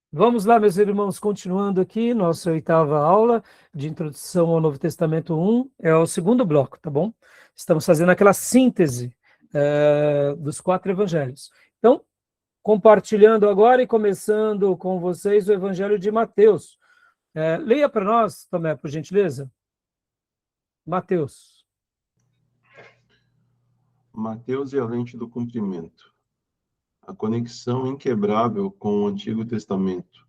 Vamos lá, meus irmãos, continuando aqui, nossa oitava aula de Introdução ao Novo Testamento 1, é o segundo bloco, tá bom? Estamos fazendo aquela síntese dos 4 evangelhos. Então, compartilhando agora e começando com vocês o Evangelho de Mateus. Leia para nós, Tomé, por gentileza. Mateus. Mateus e a lente do cumprimento. A conexão inquebrável com o Antigo Testamento.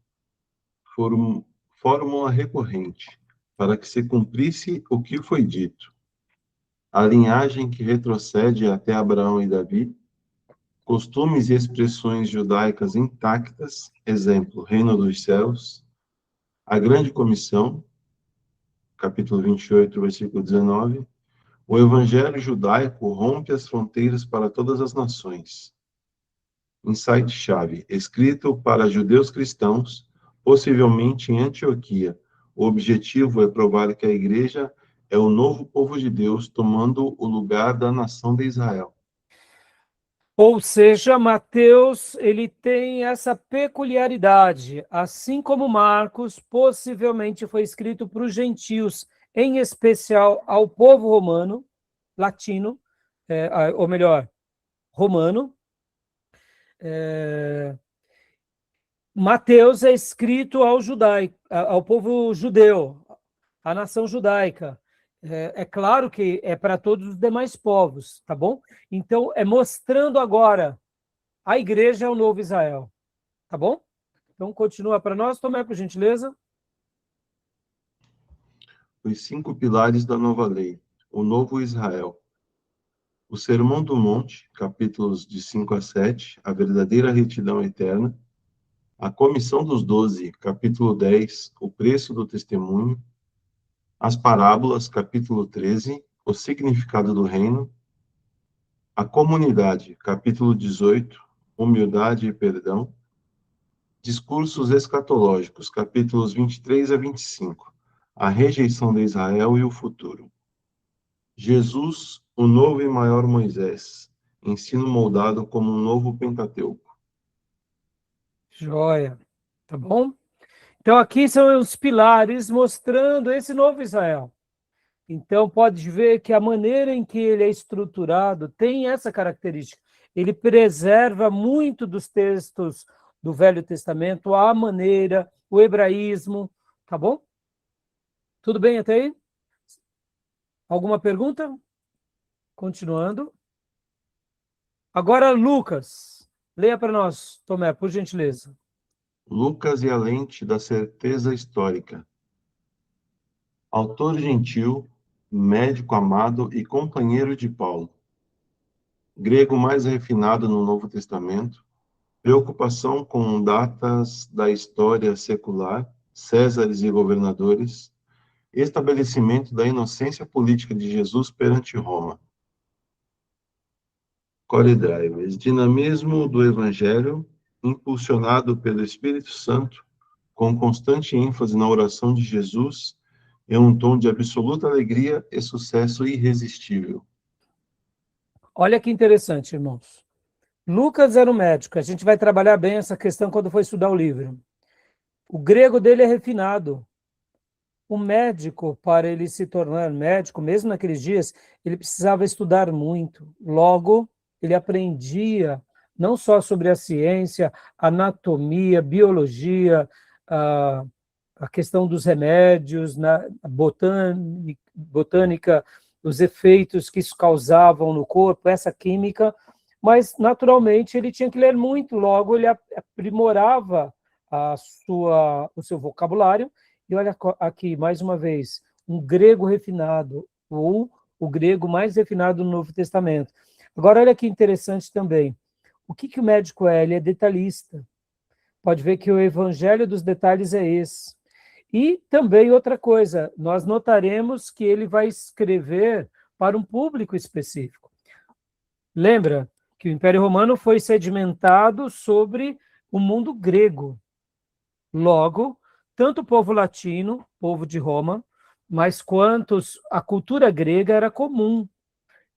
Fórmula recorrente, para que se cumprisse o que foi dito. A linhagem que retrocede até Abraão e Davi, costumes e expressões judaicas intactas, exemplo, Reino dos Céus, a Grande Comissão, capítulo 28, versículo 19, o Evangelho judaico rompe as fronteiras para todas as nações. Insight-chave, escrito para judeus cristãos, possivelmente em Antioquia. O objetivo é provar que a igreja é o novo povo de Deus, tomando o lugar da nação de Israel. Ou seja, Mateus, ele tem essa peculiaridade, assim como Marcos, possivelmente foi escrito para os gentios, em especial ao povo romano, latino, ou melhor, romano. Mateus é escrito ao povo judeu, à nação judaica. É claro que é para todos os demais povos, tá bom? Então, é mostrando agora a igreja é o novo Israel, tá bom? Então, continua para nós, Tomé, por gentileza. Os 5 pilares da nova lei, o novo Israel. O Sermão do Monte, capítulos de 5 a 7, a verdadeira retidão eterna. A Comissão dos 12, capítulo 10, o preço do testemunho. As parábolas, capítulo 13, o significado do reino. A comunidade, capítulo 18, humildade e perdão. Discursos escatológicos, capítulos 23 a 25, a rejeição de Israel e o futuro. Jesus, o novo e maior Moisés, ensino moldado como um novo Pentateuco. Joia, tá bom? Então, aqui são os pilares mostrando esse novo Israel. Então, pode ver que a maneira em que ele é estruturado tem essa característica. Ele preserva muito dos textos do Velho Testamento, a maneira, o hebraísmo, tá bom? Tudo bem até aí? Alguma pergunta? Continuando. Agora, Lucas. Leia para nós, Tomé, por gentileza. Lucas e a lente da certeza histórica. Autor gentil, médico amado e companheiro de Paulo. Grego mais refinado no Novo Testamento, preocupação com datas da história secular, césares e governadores, estabelecimento da inocência política de Jesus perante Roma. Core Drivers, dinamismo do Evangelho, impulsionado pelo Espírito Santo, com constante ênfase na oração de Jesus, em um tom de absoluta alegria e sucesso irresistível. Olha que interessante, irmãos. Lucas era um médico, a gente vai trabalhar bem essa questão quando for estudar o livro. O grego dele é refinado. O médico, para ele se tornar médico, mesmo naqueles dias, ele precisava estudar muito. Logo, ele aprendia não só sobre a ciência, anatomia, biologia, a questão dos remédios, na botânica, os efeitos que isso causavam no corpo, essa química, mas, naturalmente, ele tinha que ler muito, logo ele aprimorava o seu vocabulário. E olha aqui, mais uma vez, um grego refinado, ou o grego mais refinado no Novo Testamento. Agora, olha que interessante também. O que o médico é? Ele é detalhista. Pode ver que o evangelho dos detalhes é esse. E também outra coisa, nós notaremos que ele vai escrever para um público específico. Lembra que o Império Romano foi sedimentado sobre o mundo grego. Logo, tanto o povo latino, povo de Roma, mas quanto a cultura grega era comum.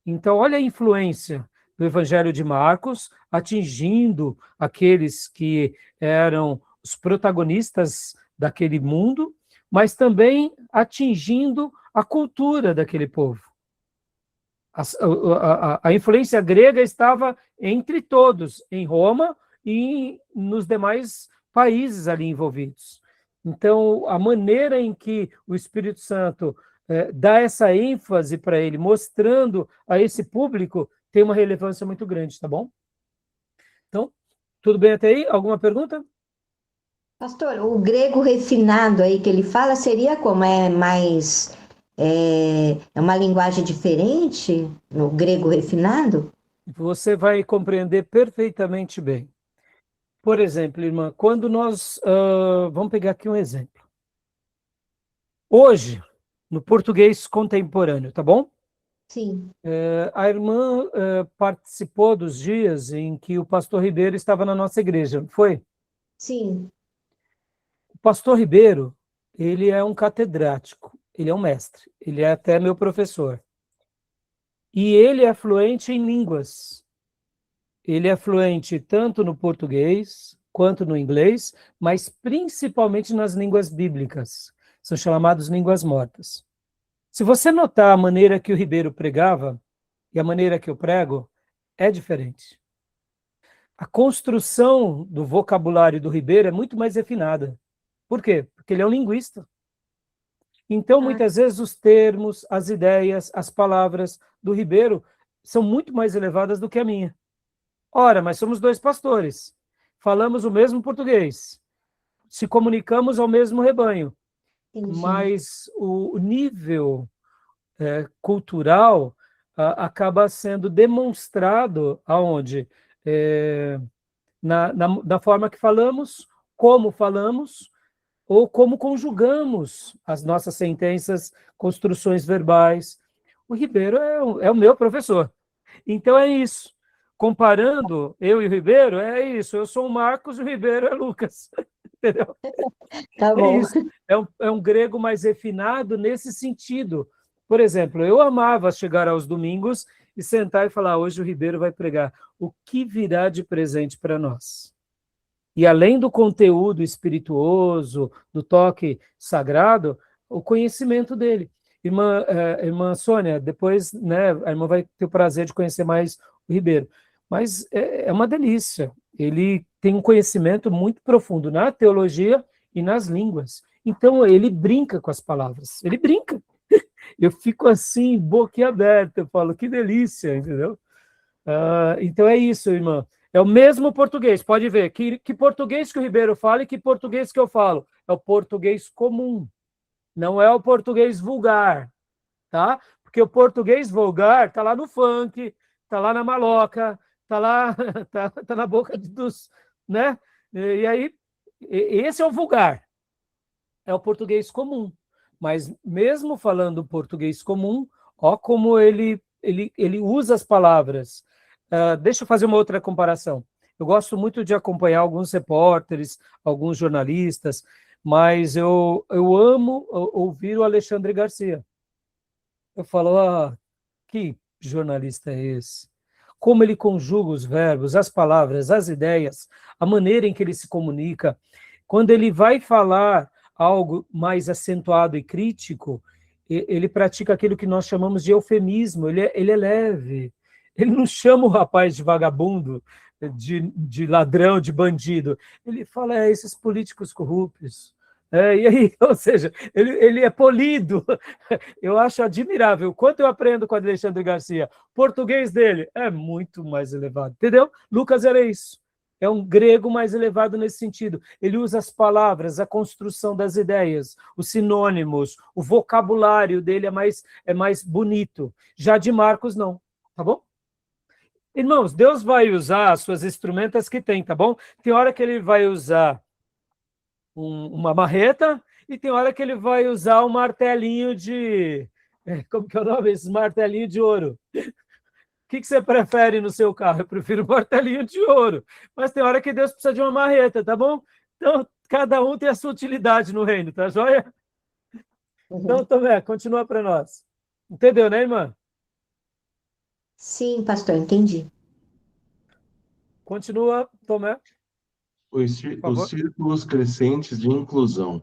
Então, olha a influência do Evangelho de Marcos, atingindo aqueles que eram os protagonistas daquele mundo, mas também atingindo a cultura daquele povo. A influência grega estava entre todos, em Roma e nos demais países ali envolvidos. Então, a maneira em que o Espírito Santo dá essa ênfase para ele, mostrando a esse público, tem uma relevância muito grande, tá bom? Então, tudo bem até aí? Alguma pergunta? Pastor, o grego refinado aí que ele fala seria como? É uma linguagem diferente no grego refinado? Você vai compreender perfeitamente bem. Por exemplo, irmã, quando nós... vamos pegar aqui um exemplo. Hoje, no português contemporâneo, tá bom? Sim, A irmã participou dos dias em que o pastor Ribeiro estava na nossa igreja, não foi? sim. O pastor Ribeiro, ele é um catedrático, ele é um mestre, ele é até meu professor. E ele é fluente em línguas. Ele é fluente tanto no português quanto no inglês, mas principalmente nas línguas bíblicas. São chamadas línguas mortas. Se você notar a maneira que o Ribeiro pregava e a maneira que eu prego, é diferente. A construção do vocabulário do Ribeiro é muito mais refinada. Por quê? Porque ele é um linguista. Então, Ah, muitas vezes, os termos, as ideias, as palavras do Ribeiro são muito mais elevadas do que a minha. Ora, mas somos dois pastores, falamos o mesmo português, se comunicamos ao mesmo rebanho, entendi. mas o nível cultural acaba sendo demonstrado aonde? Na forma que falamos, como falamos, ou como conjugamos as nossas sentenças, construções verbais. O Ribeiro é o meu professor. Então é isso. Comparando eu e o Ribeiro, é isso. Eu sou o Marcos e o Ribeiro é Lucas. Entendeu? Tá É bom. isso. É um grego mais refinado nesse sentido. Por exemplo, eu amava chegar aos domingos e sentar e falar: hoje o Ribeiro vai pregar. O que virá de presente para nós? E além do conteúdo espirituoso, do toque sagrado, o conhecimento dele. Irmã Sônia, depois, né, a irmã vai ter o prazer de conhecer mais o Ribeiro. Mas é uma delícia. Ele tem um conhecimento muito profundo na teologia e nas línguas. Então, ele brinca com as palavras. Ele brinca. Eu fico assim, boquiaberta. Eu falo, que delícia, entendeu? Então é isso, irmã. É o mesmo português, pode ver. Que português que o Ribeiro fala e que português que eu falo? É o português comum, não é o português vulgar, tá? Porque o português vulgar tá lá no funk, tá lá na maloca, tá lá, tá na boca dos, né? E aí, esse é o vulgar, é o português comum. Mas mesmo falando português comum, ó como ele usa as palavras. Deixa eu fazer uma outra comparação. Eu gosto muito de acompanhar alguns repórteres, alguns jornalistas, mas eu amo ouvir o Alexandre Garcia. Eu falo, que jornalista é esse? Como ele conjuga os verbos, as palavras, as ideias, a maneira em que ele se comunica. Quando ele vai falar algo mais acentuado e crítico, ele pratica aquilo que nós chamamos de eufemismo, ele é leve. Ele não chama o rapaz de vagabundo, de ladrão, de bandido. Ele fala, esses políticos corruptos. E aí, ou seja, ele é polido. Eu acho admirável. Quanto eu aprendo com o Alexandre Garcia, o português dele é muito mais elevado, entendeu? Lucas era isso. É um grego mais elevado nesse sentido. Ele usa as palavras, a construção das ideias, os sinônimos, o vocabulário dele é mais bonito. Já de Marcos, não. Tá bom? Irmãos, Deus vai usar as suas instrumentas que tem, tá bom? Tem hora que ele vai usar uma marreta e tem hora que ele vai usar um martelinho de... Como que é o nome? Esse martelinho de ouro. O que você prefere no seu carro? Eu prefiro um martelinho de ouro. Mas tem hora que Deus precisa de uma marreta, tá bom? Então, cada um tem a sua utilidade no reino, tá joia? Então, Uhum. Tomé, continua para nós. Entendeu, né, irmã? Sim, pastor, entendi. Continua, Tomé. Os círculos crescentes de inclusão.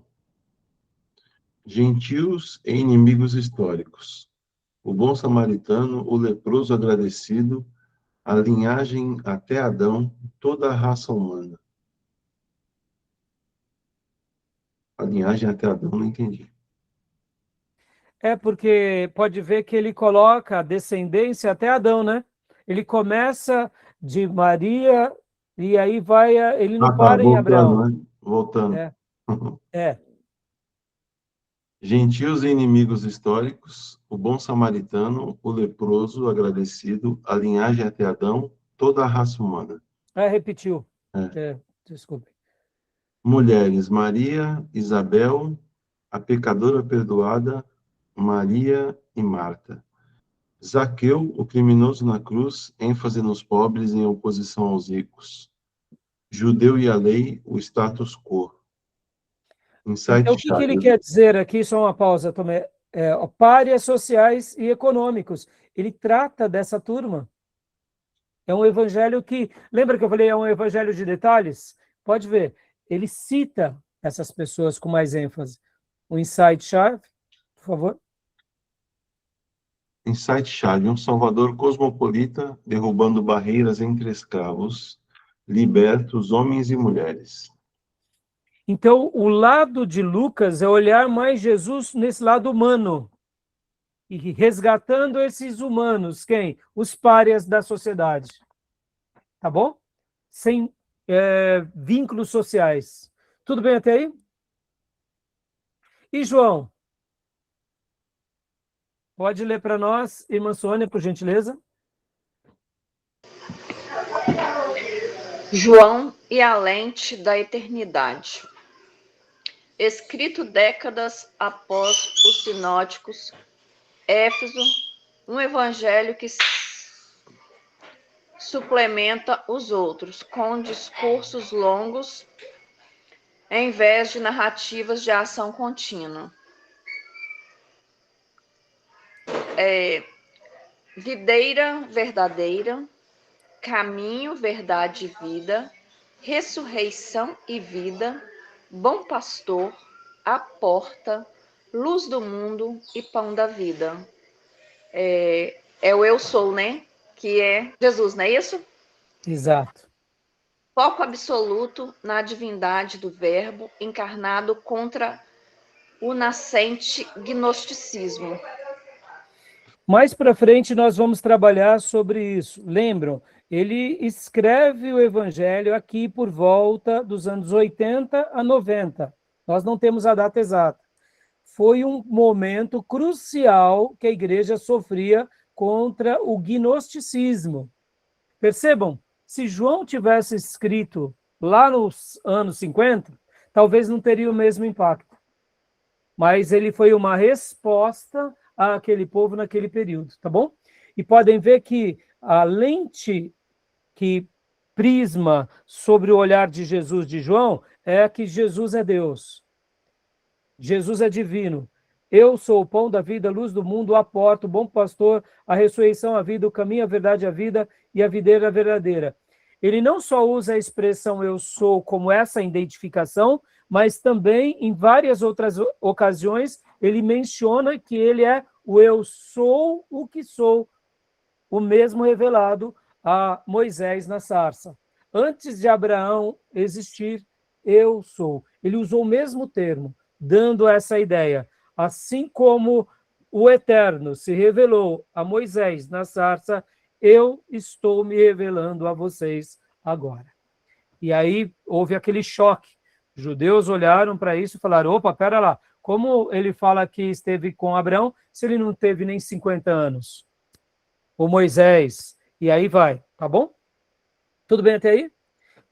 Gentios e inimigos históricos. O bom samaritano, o leproso agradecido, a linhagem até Adão, toda a raça humana. A linhagem até Adão, não entendi. É porque pode ver que ele coloca a descendência até Adão, né? Ele começa de Maria e aí vai, ele não para em Abraão. Voltando, né? Voltando. É. Gentios e inimigos históricos, o bom samaritano, o leproso agradecido, a linhagem até Adão, toda a raça humana. Repetiu. Desculpe. Mulheres, Maria, Isabel, a pecadora perdoada, Maria e Marta. Zaqueu, o criminoso na cruz, ênfase nos pobres em oposição aos ricos. Judeu e a lei, o status quo. Então, o que ele quer dizer aqui, só uma pausa, Tomé, párias sociais e econômicos. Ele trata dessa turma. É um evangelho que, lembra que eu falei, é um evangelho de detalhes? Pode ver, ele cita essas pessoas com mais ênfase. O insight-chave, por favor. Insight-chave, um Salvador cosmopolita, derrubando barreiras entre escravos, libertos, homens e mulheres. Então, o lado de Lucas é olhar mais Jesus nesse lado humano, e resgatando esses humanos, quem? Os párias da sociedade. Tá bom? Sem vínculos sociais. Tudo bem até aí? E João? Pode ler para nós, irmã Sônia, por gentileza? João e a lente da eternidade. Escrito décadas após os sinóticos, Éfeso, um evangelho que suplementa os outros, com discursos longos, em vez de narrativas de ação contínua. Videira verdadeira, caminho, verdade e vida, ressurreição e vida, bom pastor, a porta, luz do mundo e pão da vida. É o eu sou, né? Que é Jesus, não é isso? Exato. Foco absoluto na divindade do verbo encarnado contra o nascente gnosticismo. Mais para frente nós vamos trabalhar sobre isso. Lembram? Ele escreve o evangelho aqui por volta dos anos 80 a 90. Nós não temos a data exata. Foi um momento crucial que a igreja sofria contra o gnosticismo. Percebam, se João tivesse escrito lá nos anos 50, talvez não teria o mesmo impacto. Mas ele foi uma resposta àquele povo naquele período, tá bom? E podem ver que a lente que prisma sobre o olhar de Jesus de João é que Jesus é Deus. Jesus é divino. Eu sou o pão da vida, a luz do mundo, a porta, o bom pastor, a ressurreição, a vida, o caminho, a verdade, a vida e a videira verdadeira. Ele não só usa a expressão eu sou como essa identificação, mas também em várias outras ocasiões ele menciona que ele é o eu sou o que sou, o mesmo revelado a Moisés na sarça. Antes de Abraão existir, eu sou. Ele usou o mesmo termo, dando essa ideia. Assim como o Eterno se revelou a Moisés na sarça, eu estou me revelando a vocês agora. E aí houve aquele choque. Os judeus olharam para isso e falaram, opa, pera lá, como ele fala que esteve com Abraão, se ele não teve nem 50 anos? Ou Moisés, e aí vai, tá bom? Tudo bem até aí?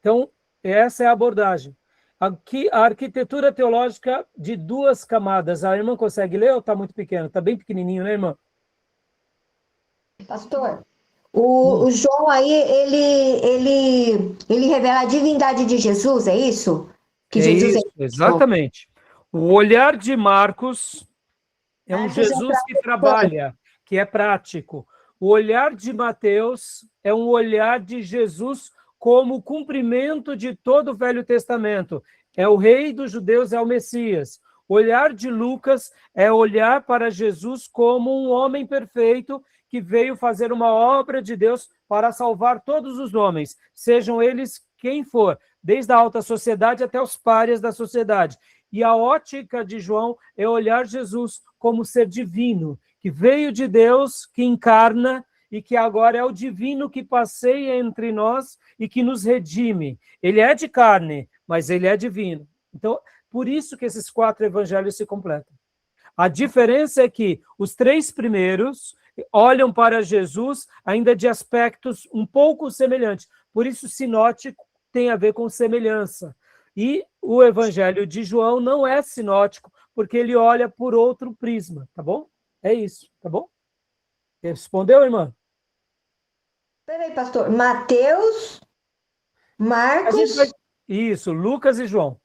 Então, essa é a abordagem. Aqui, a arquitetura teológica de duas camadas. A irmã consegue ler ou está muito pequeno? Está bem pequenininho, né, irmã? Pastor, o João aí, ele revela a divindade de Jesus, é isso? Que Jesus isso, exatamente. O olhar de Marcos é um Jesus que trabalha, que é prático. O olhar de Mateus é um olhar de Jesus como o cumprimento de todo o Velho Testamento. É o rei dos judeus, é o Messias. O olhar de Lucas é olhar para Jesus como um homem perfeito que veio fazer uma obra de Deus para salvar todos os homens, sejam eles quem for, desde a alta sociedade até os párias da sociedade. E a ótica de João é olhar Jesus como ser divino, que veio de Deus, que encarna e que agora é o divino que passeia entre nós e que nos redime. Ele é de carne, mas ele é divino. Então, por isso que esses 4 evangelhos se completam. A diferença é que os 3 primeiros olham para Jesus ainda de aspectos um pouco semelhantes. Por isso, sinótico tem a ver com semelhança. E o evangelho de João não é sinótico, porque ele olha por outro prisma, tá bom? É isso, tá bom? Respondeu, irmã? Peraí, pastor. Mateus, Marcos... Isso, Lucas e João.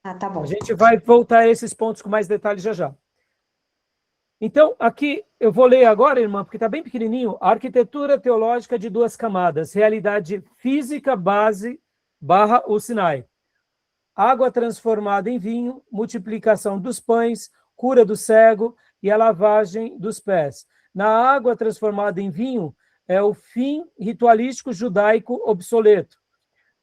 Ah, tá bom. A gente vai voltar a esses pontos com mais detalhes já já. Então, aqui, eu vou ler agora, irmã, porque está bem pequenininho, a arquitetura teológica de 2 camadas, realidade física base / o Sinai. Água transformada em vinho, multiplicação dos pães, cura do cego e a lavagem dos pés. Na água transformada em vinho é o fim ritualístico judaico obsoleto.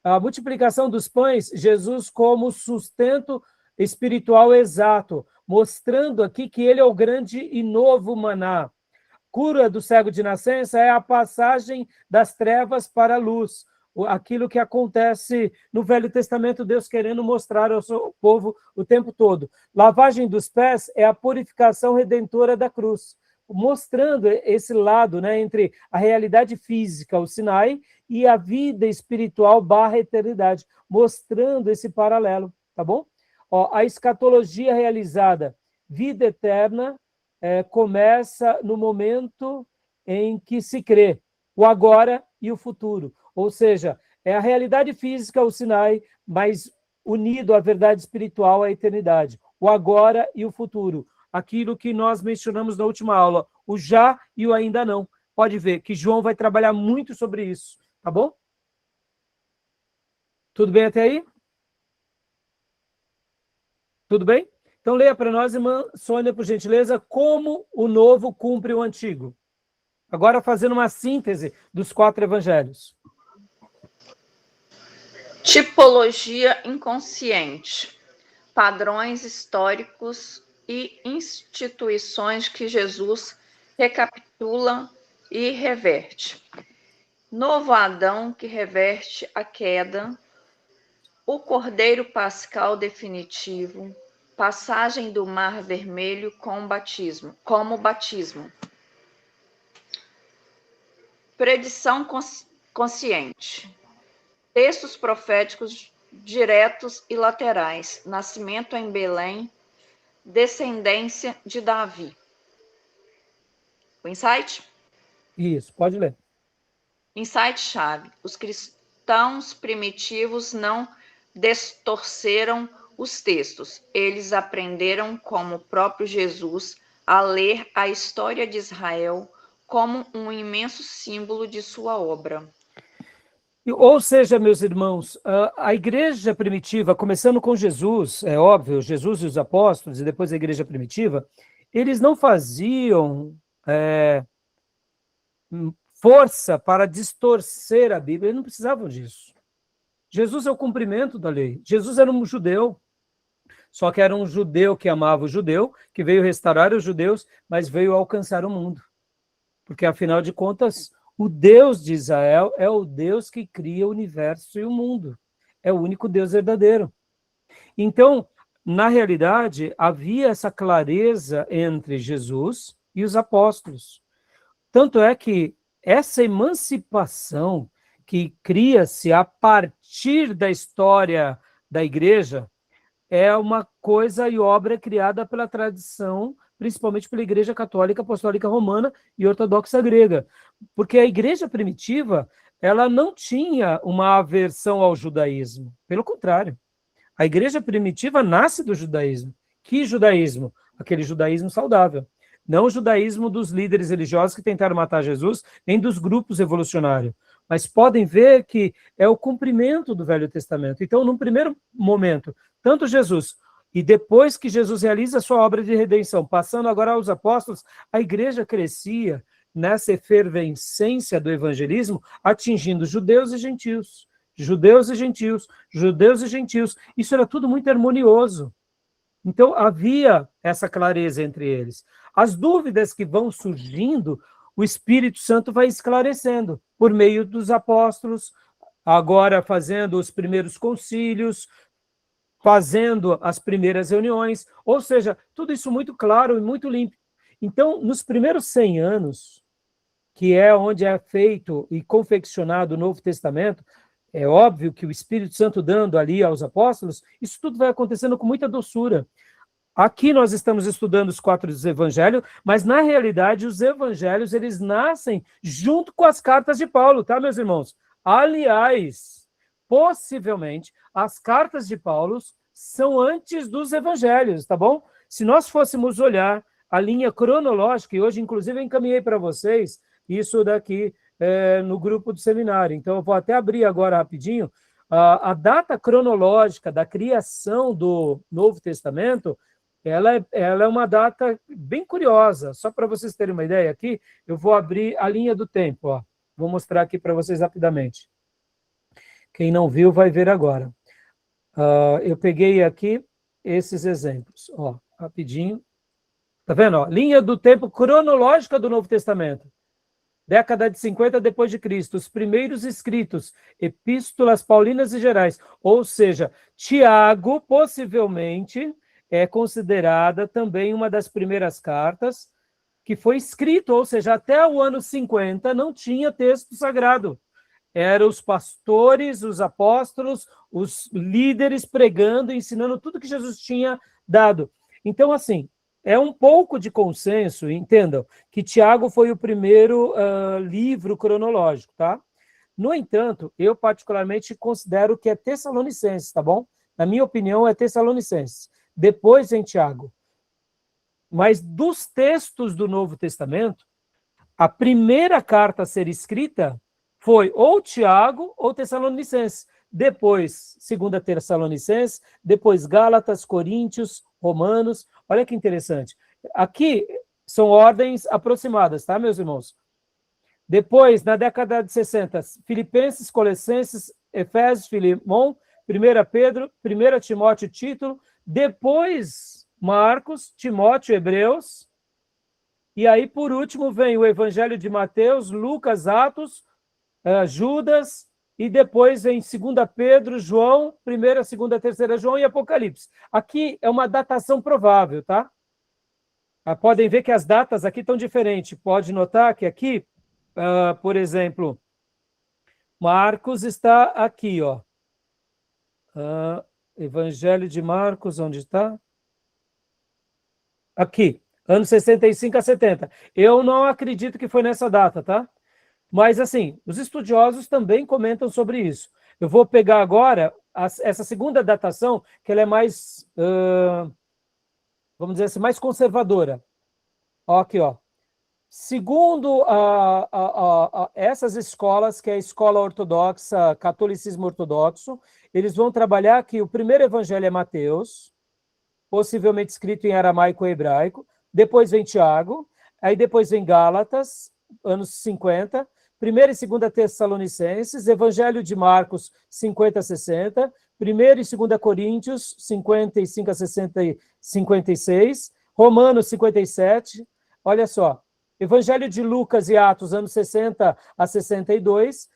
A multiplicação dos pães, Jesus como sustento espiritual exato, mostrando aqui que ele é o grande e novo maná. Cura do cego de nascença é a passagem das trevas para a luz, aquilo que acontece no Velho Testamento, Deus querendo mostrar ao seu povo o tempo todo. Lavagem dos pés é a purificação redentora da cruz, mostrando esse lado, né, entre a realidade física, o Sinai, e a vida espiritual / eternidade, mostrando esse paralelo, tá bom? Ó, a escatologia realizada, vida eterna, começa no momento em que se crê, o agora e o futuro. Ou seja, é a realidade física, o Sinai, mas unido à verdade espiritual, à eternidade. O agora e o futuro. Aquilo que nós mencionamos na última aula, o já e o ainda não. Pode ver que João vai trabalhar muito sobre isso, tá bom? Tudo bem até aí? Tudo bem? Então leia para nós, irmã Sônia, por gentileza, como o novo cumpre o antigo. Agora fazendo uma síntese dos 4 evangelhos. Tipologia inconsciente. Padrões históricos e instituições que Jesus recapitula e reverte. Novo Adão que reverte a queda, o Cordeiro Pascal definitivo, passagem do Mar Vermelho como batismo. Predição consciente. Textos proféticos diretos e laterais. Nascimento em Belém, descendência de Davi. O insight? Isso, pode ler. Insight-chave. Os cristãos primitivos não distorceram os textos. Eles aprenderam, como o próprio Jesus, a ler a história de Israel como um imenso símbolo de sua obra. Ou seja, meus irmãos, a igreja primitiva, começando com Jesus, é óbvio, Jesus e os apóstolos, e depois a igreja primitiva, eles não faziam força para distorcer a Bíblia, eles não precisavam disso. Jesus é o cumprimento da lei. Jesus era um judeu, só que era um judeu que amava o judeu, que veio restaurar os judeus, mas veio alcançar o mundo. Porque, afinal de contas, o Deus de Israel é o Deus que cria o universo e o mundo. É o único Deus verdadeiro. Então, na realidade, havia essa clareza entre Jesus e os apóstolos. Tanto é que essa emancipação que cria-se a partir da história da igreja é uma coisa e obra criada pela tradição, principalmente pela Igreja Católica Apostólica Romana e Ortodoxa Grega. Porque a igreja primitiva, ela não tinha uma aversão ao judaísmo. Pelo contrário, a igreja primitiva nasce do judaísmo. Que judaísmo? Aquele judaísmo saudável. Não o judaísmo dos líderes religiosos que tentaram matar Jesus, nem dos grupos revolucionários, mas podem ver que é o cumprimento do Velho Testamento. Então, num primeiro momento, tanto Jesus, e depois que Jesus realiza a sua obra de redenção, passando agora aos apóstolos, a igreja crescia nessa efervescência do evangelismo, atingindo judeus e gentios, judeus e gentios, judeus e gentios. Isso era tudo muito harmonioso. Então, havia essa clareza entre eles. As dúvidas que vão surgindo, o Espírito Santo vai esclarecendo por meio dos apóstolos, agora fazendo os primeiros concílios, fazendo as primeiras reuniões, ou seja, tudo isso muito claro e muito limpo. Então, nos primeiros 100 anos, que é onde é feito e confeccionado o Novo Testamento, é óbvio que o Espírito Santo dando ali aos apóstolos, isso tudo vai acontecendo com muita doçura. Aqui nós estamos estudando os 4 evangelhos, mas na realidade os evangelhos, eles nascem junto com as cartas de Paulo, tá, meus irmãos? Aliás, possivelmente, as cartas de Paulo são antes dos evangelhos, tá bom? Se nós fôssemos olhar a linha cronológica, e hoje inclusive eu encaminhei para vocês isso daqui no grupo do seminário, então eu vou até abrir agora rapidinho, a data cronológica da criação do Novo Testamento, ela é uma data bem curiosa. Só para vocês terem uma ideia aqui, eu vou abrir a linha do tempo. Ó. Vou mostrar aqui para vocês rapidamente. Quem não viu vai ver agora. Eu peguei aqui esses exemplos. Ó, rapidinho. Tá vendo? Ó? Linha do tempo cronológica do Novo Testamento. Década de 50 depois de Cristo, os primeiros escritos, epístolas paulinas e gerais. Ou seja, Tiago, possivelmente, é considerada também uma das primeiras cartas que foi escrito, ou seja, até o ano 50 não tinha texto sagrado. Eram os pastores, os apóstolos, os líderes pregando, ensinando tudo que Jesus tinha dado. Então, assim, é um pouco de consenso, entendam, que Tiago foi o primeiro livro cronológico, tá? No entanto, eu particularmente considero que é Tessalonicenses, tá bom? Na minha opinião, é Tessalonicenses. Depois vem Tiago. Mas dos textos do Novo Testamento, a primeira carta a ser escrita foi ou Tiago ou Tessalonicenses. Depois, 2 Tessalonicenses, depois Gálatas, Coríntios, Romanos. Olha que interessante. Aqui são ordens aproximadas, tá, meus irmãos? Depois, na década de 60, Filipenses, Colossenses, Efésios, Filemão, 1 Pedro, 1 Timóteo, Tito, depois Marcos, Timóteo, Hebreus, e aí, por último, vem o Evangelho de Mateus, Lucas, Atos, Judas, e depois vem 2 Pedro, João, 1ª, 2ª, 3ª João e Apocalipse. Aqui é uma datação provável, tá? Podem ver que as datas aqui estão diferentes. Pode notar que aqui, por exemplo, Marcos está aqui, ó. Evangelho de Marcos, onde está? Aqui, anos 65 a 70. Eu não acredito que foi nessa data, tá? Mas, assim, os estudiosos também comentam sobre isso. Eu vou pegar agora essa segunda datação, que ela é mais, vamos dizer assim, mais conservadora. Ó, aqui, ó. Segundo essas escolas, que é a escola ortodoxa, catolicismo ortodoxo, eles vão trabalhar que o primeiro evangelho é Mateus, possivelmente escrito em aramaico e hebraico, depois vem Tiago, aí depois vem Gálatas, anos 50, 1ª e 2ª Tessalonicenses, Evangelho de Marcos, 50 a 60, 1ª e 2ª Coríntios, 55 a 60 e 56, Romanos, 57, olha só, Evangelho de Lucas e Atos, anos 60 a 62,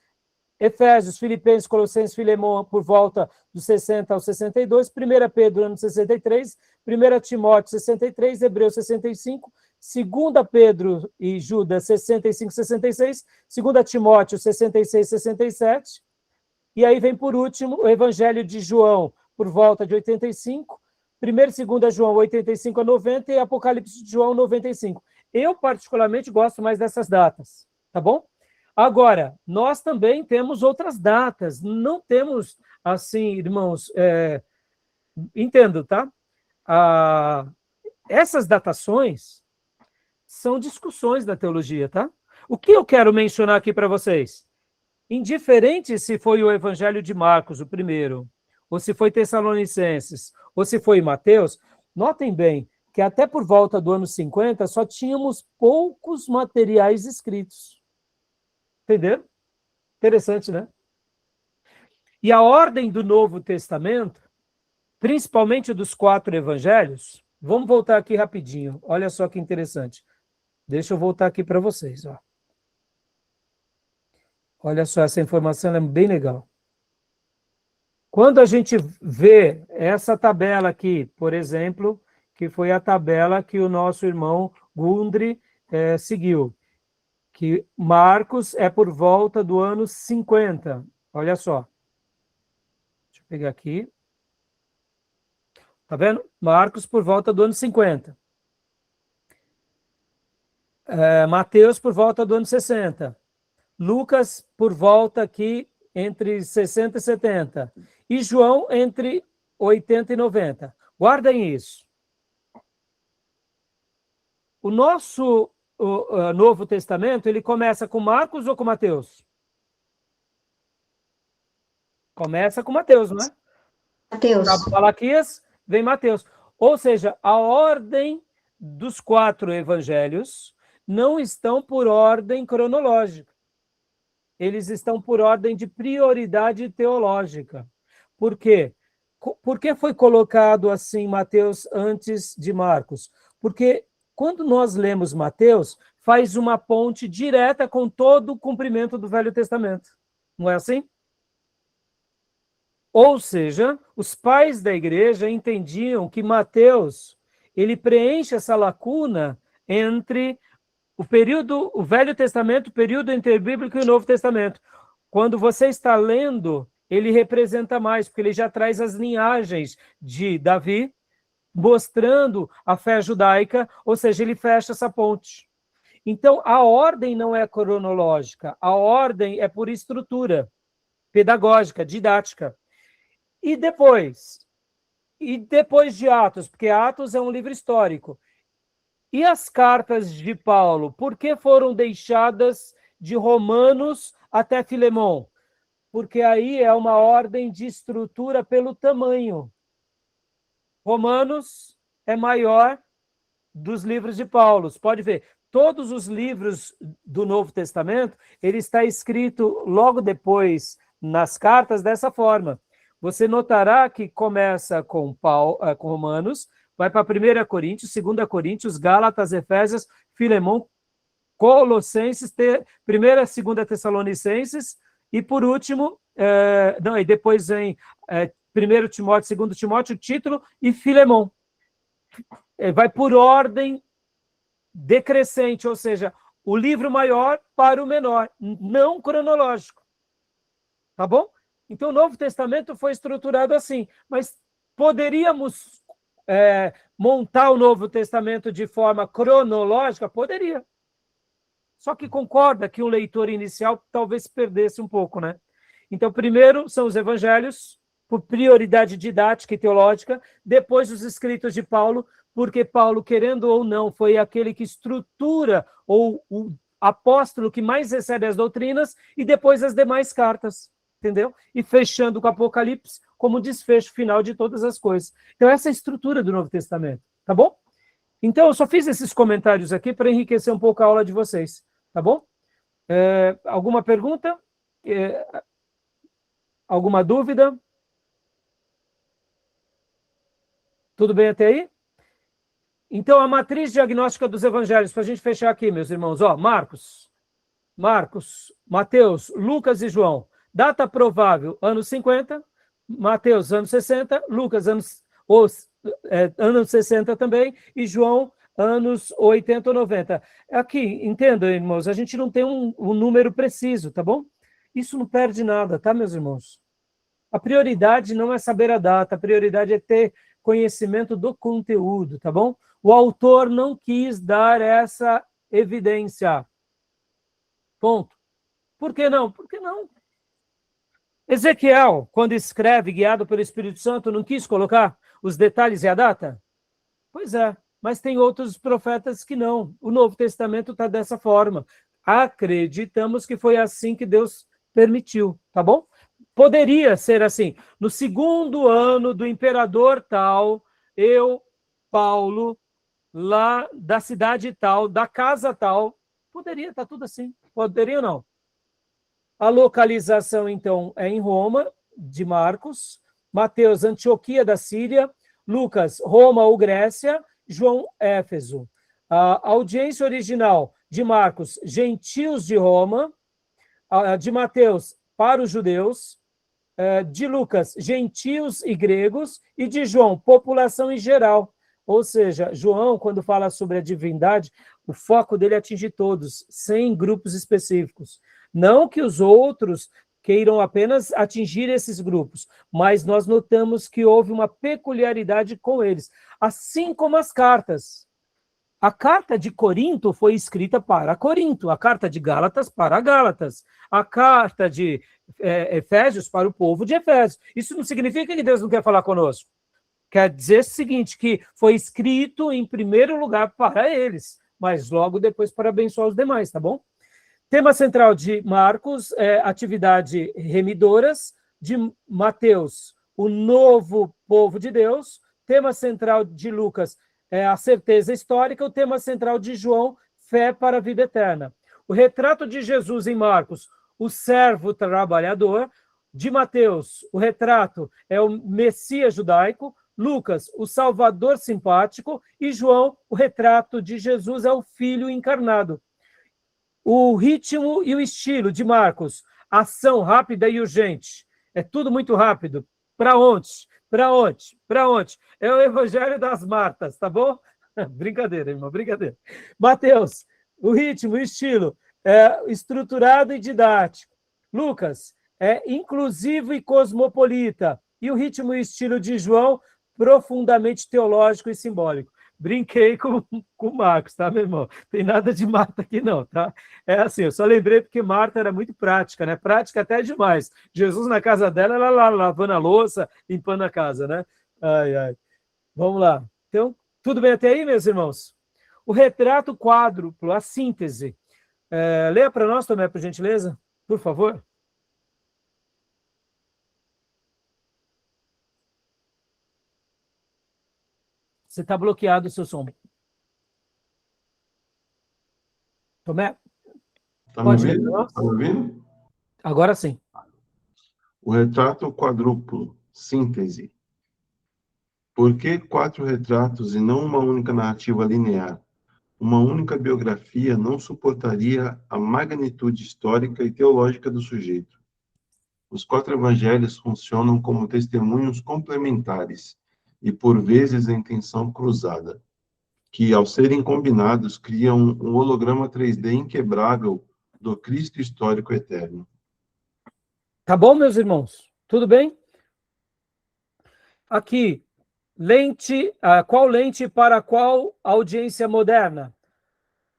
Efésios, Filipenses, Colossenses, Filemão, por volta dos 60 aos 62, 1 Pedro, ano 63, 1 Timóteo, 63, Hebreus, 65, 2 Pedro e Judas, 65, 66, 2 Timóteo, 66, 67, e aí vem por último o Evangelho de João, por volta de 85, 1 e 2 João, 85 a 90, e Apocalipse de João, 95. Eu, particularmente, gosto mais dessas datas, tá bom? Agora, nós também temos outras datas, não temos, assim, irmãos, entendo, tá? Essas datações são discussões da teologia, tá? O que eu quero mencionar aqui para vocês? Indiferente se foi o Evangelho de Marcos, o primeiro, ou se foi Tessalonicenses, ou se foi Mateus, notem bem que até por volta do ano 50 só tínhamos poucos materiais escritos. Entenderam? Interessante, né? E a ordem do Novo Testamento, principalmente dos 4 evangelhos, vamos voltar aqui rapidinho, olha só que interessante. Deixa eu voltar aqui para vocês. Ó. Olha só, essa informação é bem legal. Quando a gente vê essa tabela aqui, por exemplo, que foi a tabela que o nosso irmão Gundry seguiu, que Marcos é por volta do ano 50. Olha só. Deixa eu pegar aqui. Tá vendo? Marcos por volta do ano 50. Mateus por volta do ano 60. Lucas por volta aqui entre 60 e 70. E João entre 80 e 90. Guardem isso. O nosso Novo Testamento, ele começa com Marcos ou com Mateus? Começa com Mateus, não é? Mateus. Malaquias, vem Mateus. Ou seja, a ordem dos 4 evangelhos não estão por ordem cronológica. Eles estão por ordem de prioridade teológica. Por quê? Por que foi colocado assim Mateus antes de Marcos? Porque quando nós lemos Mateus, faz uma ponte direta com todo o cumprimento do Velho Testamento. Não é assim? Ou seja, os pais da igreja entendiam que Mateus, ele preenche essa lacuna entre o Velho Testamento, o período interbíblico e o Novo Testamento. Quando você está lendo, ele representa mais, porque ele já traz as linhagens de Davi, mostrando a fé judaica, ou seja, ele fecha essa ponte. Então, a ordem não é cronológica, a ordem é por estrutura pedagógica, didática. E depois de Atos, porque Atos é um livro histórico. E as cartas de Paulo, por que foram deixadas de Romanos até Filemão? Porque aí é uma ordem de estrutura pelo tamanho. Romanos é maior dos livros de Paulo. Pode ver, todos os livros do Novo Testamento, ele está escrito logo depois nas cartas dessa forma. Você notará que começa com Romanos, vai para 1 Coríntios, 2 Coríntios, Gálatas, Efésios, Filemão, Colossenses, 1 e 2 Tessalonicenses, e por último, e depois vem 1 Timóteo, 2 Timóteo, Título e Filemão. Vai por ordem decrescente, ou seja, o livro maior para o menor, não cronológico. Tá bom? Então, o Novo Testamento foi estruturado assim, mas poderíamos montar o Novo Testamento de forma cronológica? Poderia. Só que concorda que o leitor inicial talvez perdesse um pouco, né? Então, primeiro são os evangelhos, por prioridade didática e teológica, depois os escritos de Paulo, porque Paulo, querendo ou não, foi aquele que estrutura, ou o apóstolo que mais recebe as doutrinas, e depois as demais cartas. Entendeu? E fechando com o Apocalipse como desfecho final de todas as coisas. Então, essa é a estrutura do Novo Testamento, tá bom? Então, eu só fiz esses comentários aqui para enriquecer um pouco a aula de vocês, tá bom? Alguma pergunta? Alguma dúvida? Tudo bem até aí? Então, a matriz diagnóstica dos evangelhos, para a gente fechar aqui, meus irmãos, ó, Marcos, Mateus, Lucas e João. Data provável, anos 50, Mateus, anos 60, Lucas, anos 60 também, e João, anos 80 ou 90. Aqui, entendam, irmãos, a gente não tem um número preciso, tá bom? Isso não perde nada, tá, meus irmãos? A prioridade não é saber a data, a prioridade é ter conhecimento do conteúdo, tá bom? O autor não quis dar essa evidência. Ponto. Por que não? Por que não? Ezequiel, quando escreve, guiado pelo Espírito Santo, não quis colocar os detalhes e a data? Pois é, mas tem outros profetas que não. O Novo Testamento está dessa forma. Acreditamos que foi assim que Deus permitiu, tá bom? Poderia ser assim, no 2º ano do imperador tal, eu, Paulo, lá da cidade tal, da casa tal, poderia estar tudo assim, poderia ou não? A localização, então, é em Roma, de Marcos, Mateus, Antioquia da Síria, Lucas, Roma ou Grécia, João, Éfeso. A audiência original de Marcos, gentios de Roma, de Mateus, para os judeus, de Lucas, gentios e gregos, e de João, população em geral. Ou seja, João, quando fala sobre a divindade, o foco dele é atingir todos, sem grupos específicos. Não que os outros queiram apenas atingir esses grupos, mas nós notamos que houve uma peculiaridade com eles, assim como as cartas. A carta de Corinto foi escrita para Corinto, a carta de Gálatas para Gálatas, a carta de Efésios para o povo de Efésios. Isso não significa que Deus não quer falar conosco. Quer dizer o seguinte, que foi escrito em primeiro lugar para eles, mas logo depois para abençoar os demais, tá bom? Tema central de Marcos é atividade remidoras, de Mateus, o novo povo de Deus, tema central de Lucas, é a certeza histórica, o tema central de João, fé para a vida eterna. O retrato de Jesus em Marcos, o servo trabalhador, de Mateus, o retrato é o Messias judaico, Lucas, o Salvador simpático, e João, o retrato de Jesus é o Filho encarnado. O ritmo e o estilo de Marcos, ação rápida e urgente, é tudo muito rápido. Para onde? Para onde? Para onde? É o Evangelho das Martas, tá bom? Brincadeira, irmão, brincadeira. Mateus, o ritmo, o estilo, é estruturado e didático. Lucas, é inclusivo e cosmopolita. E o ritmo e estilo de João, profundamente teológico e simbólico. Brinquei com o Marcos, tá, meu irmão? Tem nada de Marta aqui, não, tá? É assim, eu só lembrei porque Marta era muito prática, né? Prática até demais. Jesus na casa dela, ela lá lavando a louça, limpando a casa, né? Ai, ai. Vamos lá. Então, tudo bem até aí, meus irmãos? O retrato quádruplo, a síntese. Leia para nós, Tomé, por gentileza, por favor. Você está bloqueado o seu som. Tomé? Está me ouvindo? Está me ouvindo? Agora sim. O retrato quadrúplo, síntese. Por que 4 retratos e não uma única narrativa linear? Uma única biografia não suportaria a magnitude histórica e teológica do sujeito. Os 4 evangelhos funcionam como testemunhos complementares e, por vezes, em tensão cruzada, que, ao serem combinados, criam um holograma 3D inquebrável do Cristo histórico eterno. Tá bom, meus irmãos? Tudo bem? Aqui, lente, qual lente para qual audiência moderna?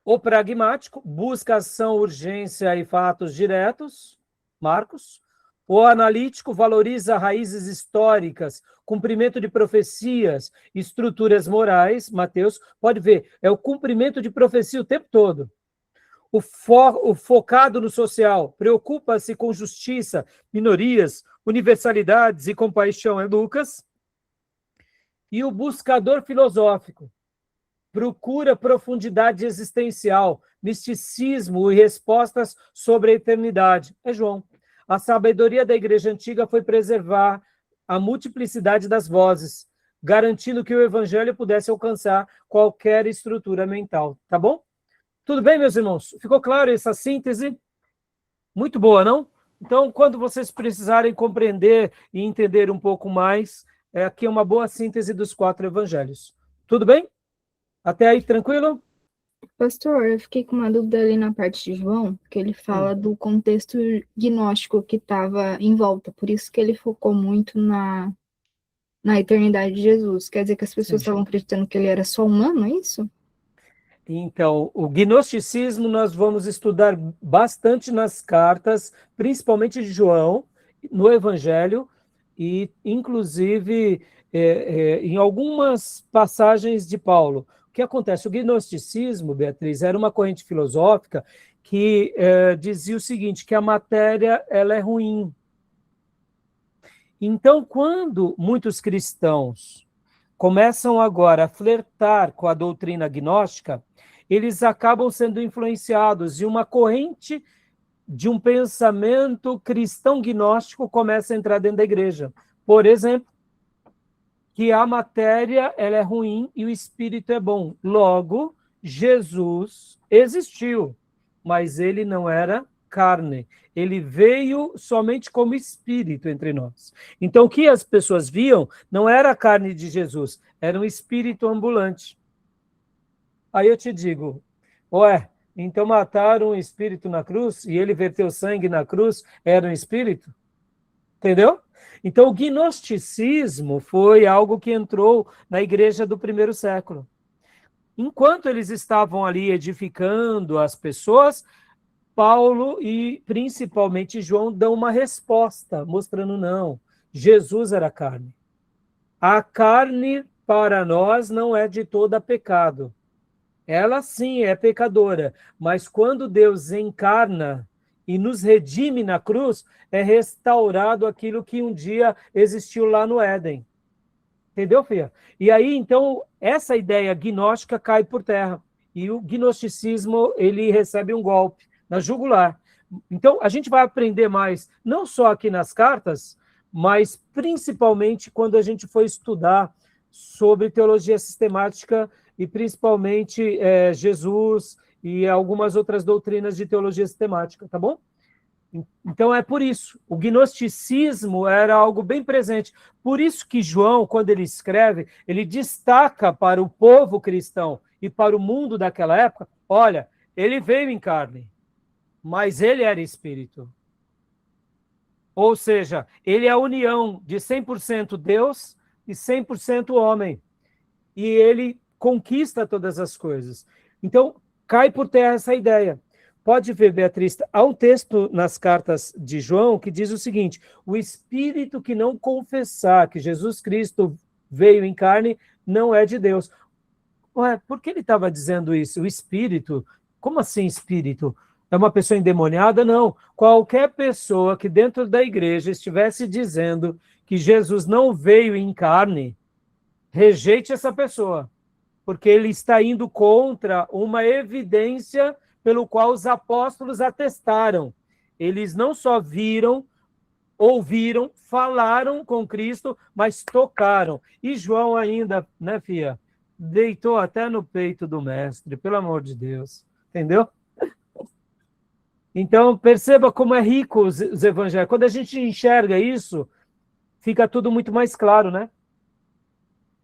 O pragmático, busca ação, urgência e fatos diretos, Marcos. O analítico valoriza raízes históricas, cumprimento de profecias, estruturas morais, Mateus. Pode ver, é o cumprimento de profecia o tempo todo. O focado no social, preocupa-se com justiça, minorias, universalidades e compaixão, é Lucas. E o buscador filosófico, procura profundidade existencial, misticismo e respostas sobre a eternidade, é João. A sabedoria da Igreja Antiga foi preservar a multiplicidade das vozes, garantindo que o Evangelho pudesse alcançar qualquer estrutura mental. Tá bom? Tudo bem, meus irmãos? Ficou claro essa síntese? Muito boa, não? Então, quando vocês precisarem compreender e entender um pouco mais, aqui é uma boa síntese dos 4 evangelhos. Tudo bem? Até aí, tranquilo? Pastor, eu fiquei com uma dúvida ali na parte de João, que ele fala do contexto gnóstico que estava em volta, por isso que ele focou muito na eternidade de Jesus. Quer dizer que as pessoas estavam acreditando que ele era só humano, é isso? Então, o gnosticismo nós vamos estudar bastante nas cartas, principalmente de João, no Evangelho, e inclusive em algumas passagens de Paulo. O que acontece? O gnosticismo, Beatriz, era uma corrente filosófica que dizia o seguinte, que a matéria ela é ruim. Então, quando muitos cristãos começam agora a flertar com a doutrina gnóstica, eles acabam sendo influenciados e uma corrente de um pensamento cristão gnóstico começa a entrar dentro da igreja. Por exemplo, que a matéria ela é ruim e o espírito é bom. Logo, Jesus existiu, mas ele não era carne. Ele veio somente como espírito entre nós. Então, o que as pessoas viam não era a carne de Jesus, era um espírito ambulante. Aí eu te digo, ué, então mataram um espírito na cruz e ele verteu sangue na cruz, era um espírito? Entendeu? Então, o gnosticismo foi algo que entrou na igreja do primeiro século. Enquanto eles estavam ali edificando as pessoas, Paulo e principalmente João dão uma resposta, mostrando não, Jesus era carne. A carne para nós não é de toda pecado. Ela sim é pecadora, mas quando Deus encarna e nos redime na cruz, é restaurado aquilo que um dia existiu lá no Éden. Entendeu, filha? E aí, então, essa ideia gnóstica cai por terra. E o gnosticismo, ele recebe um golpe na jugular. Então, a gente vai aprender mais, não só aqui nas cartas, mas principalmente quando a gente for estudar sobre teologia sistemática e principalmente Jesus e algumas outras doutrinas de teologia sistemática, tá bom? Então é por isso, o gnosticismo era algo bem presente. Por isso que João, quando ele escreve, ele destaca para o povo cristão e para o mundo daquela época, olha, ele veio em carne, mas ele era espírito. Ou seja, ele é a união de 100% Deus e 100% homem. E ele conquista todas as coisas. Então, cai por terra essa ideia. Pode ver, Beatriz, há um texto nas cartas de João que diz o seguinte, o espírito que não confessar que Jesus Cristo veio em carne não é de Deus. Ué, por que ele estava dizendo isso? O espírito? Como assim espírito? É uma pessoa endemoniada? Não. Qualquer pessoa que dentro da igreja estivesse dizendo que Jesus não veio em carne, rejeite essa pessoa, porque ele está indo contra uma evidência pelo qual os apóstolos atestaram. Eles não só viram, ouviram, falaram com Cristo, mas tocaram. E João ainda, né, filha, deitou até no peito do mestre, pelo amor de Deus. Entendeu? Então, perceba como é rico os evangelhos. Quando a gente enxerga isso, fica tudo muito mais claro, né?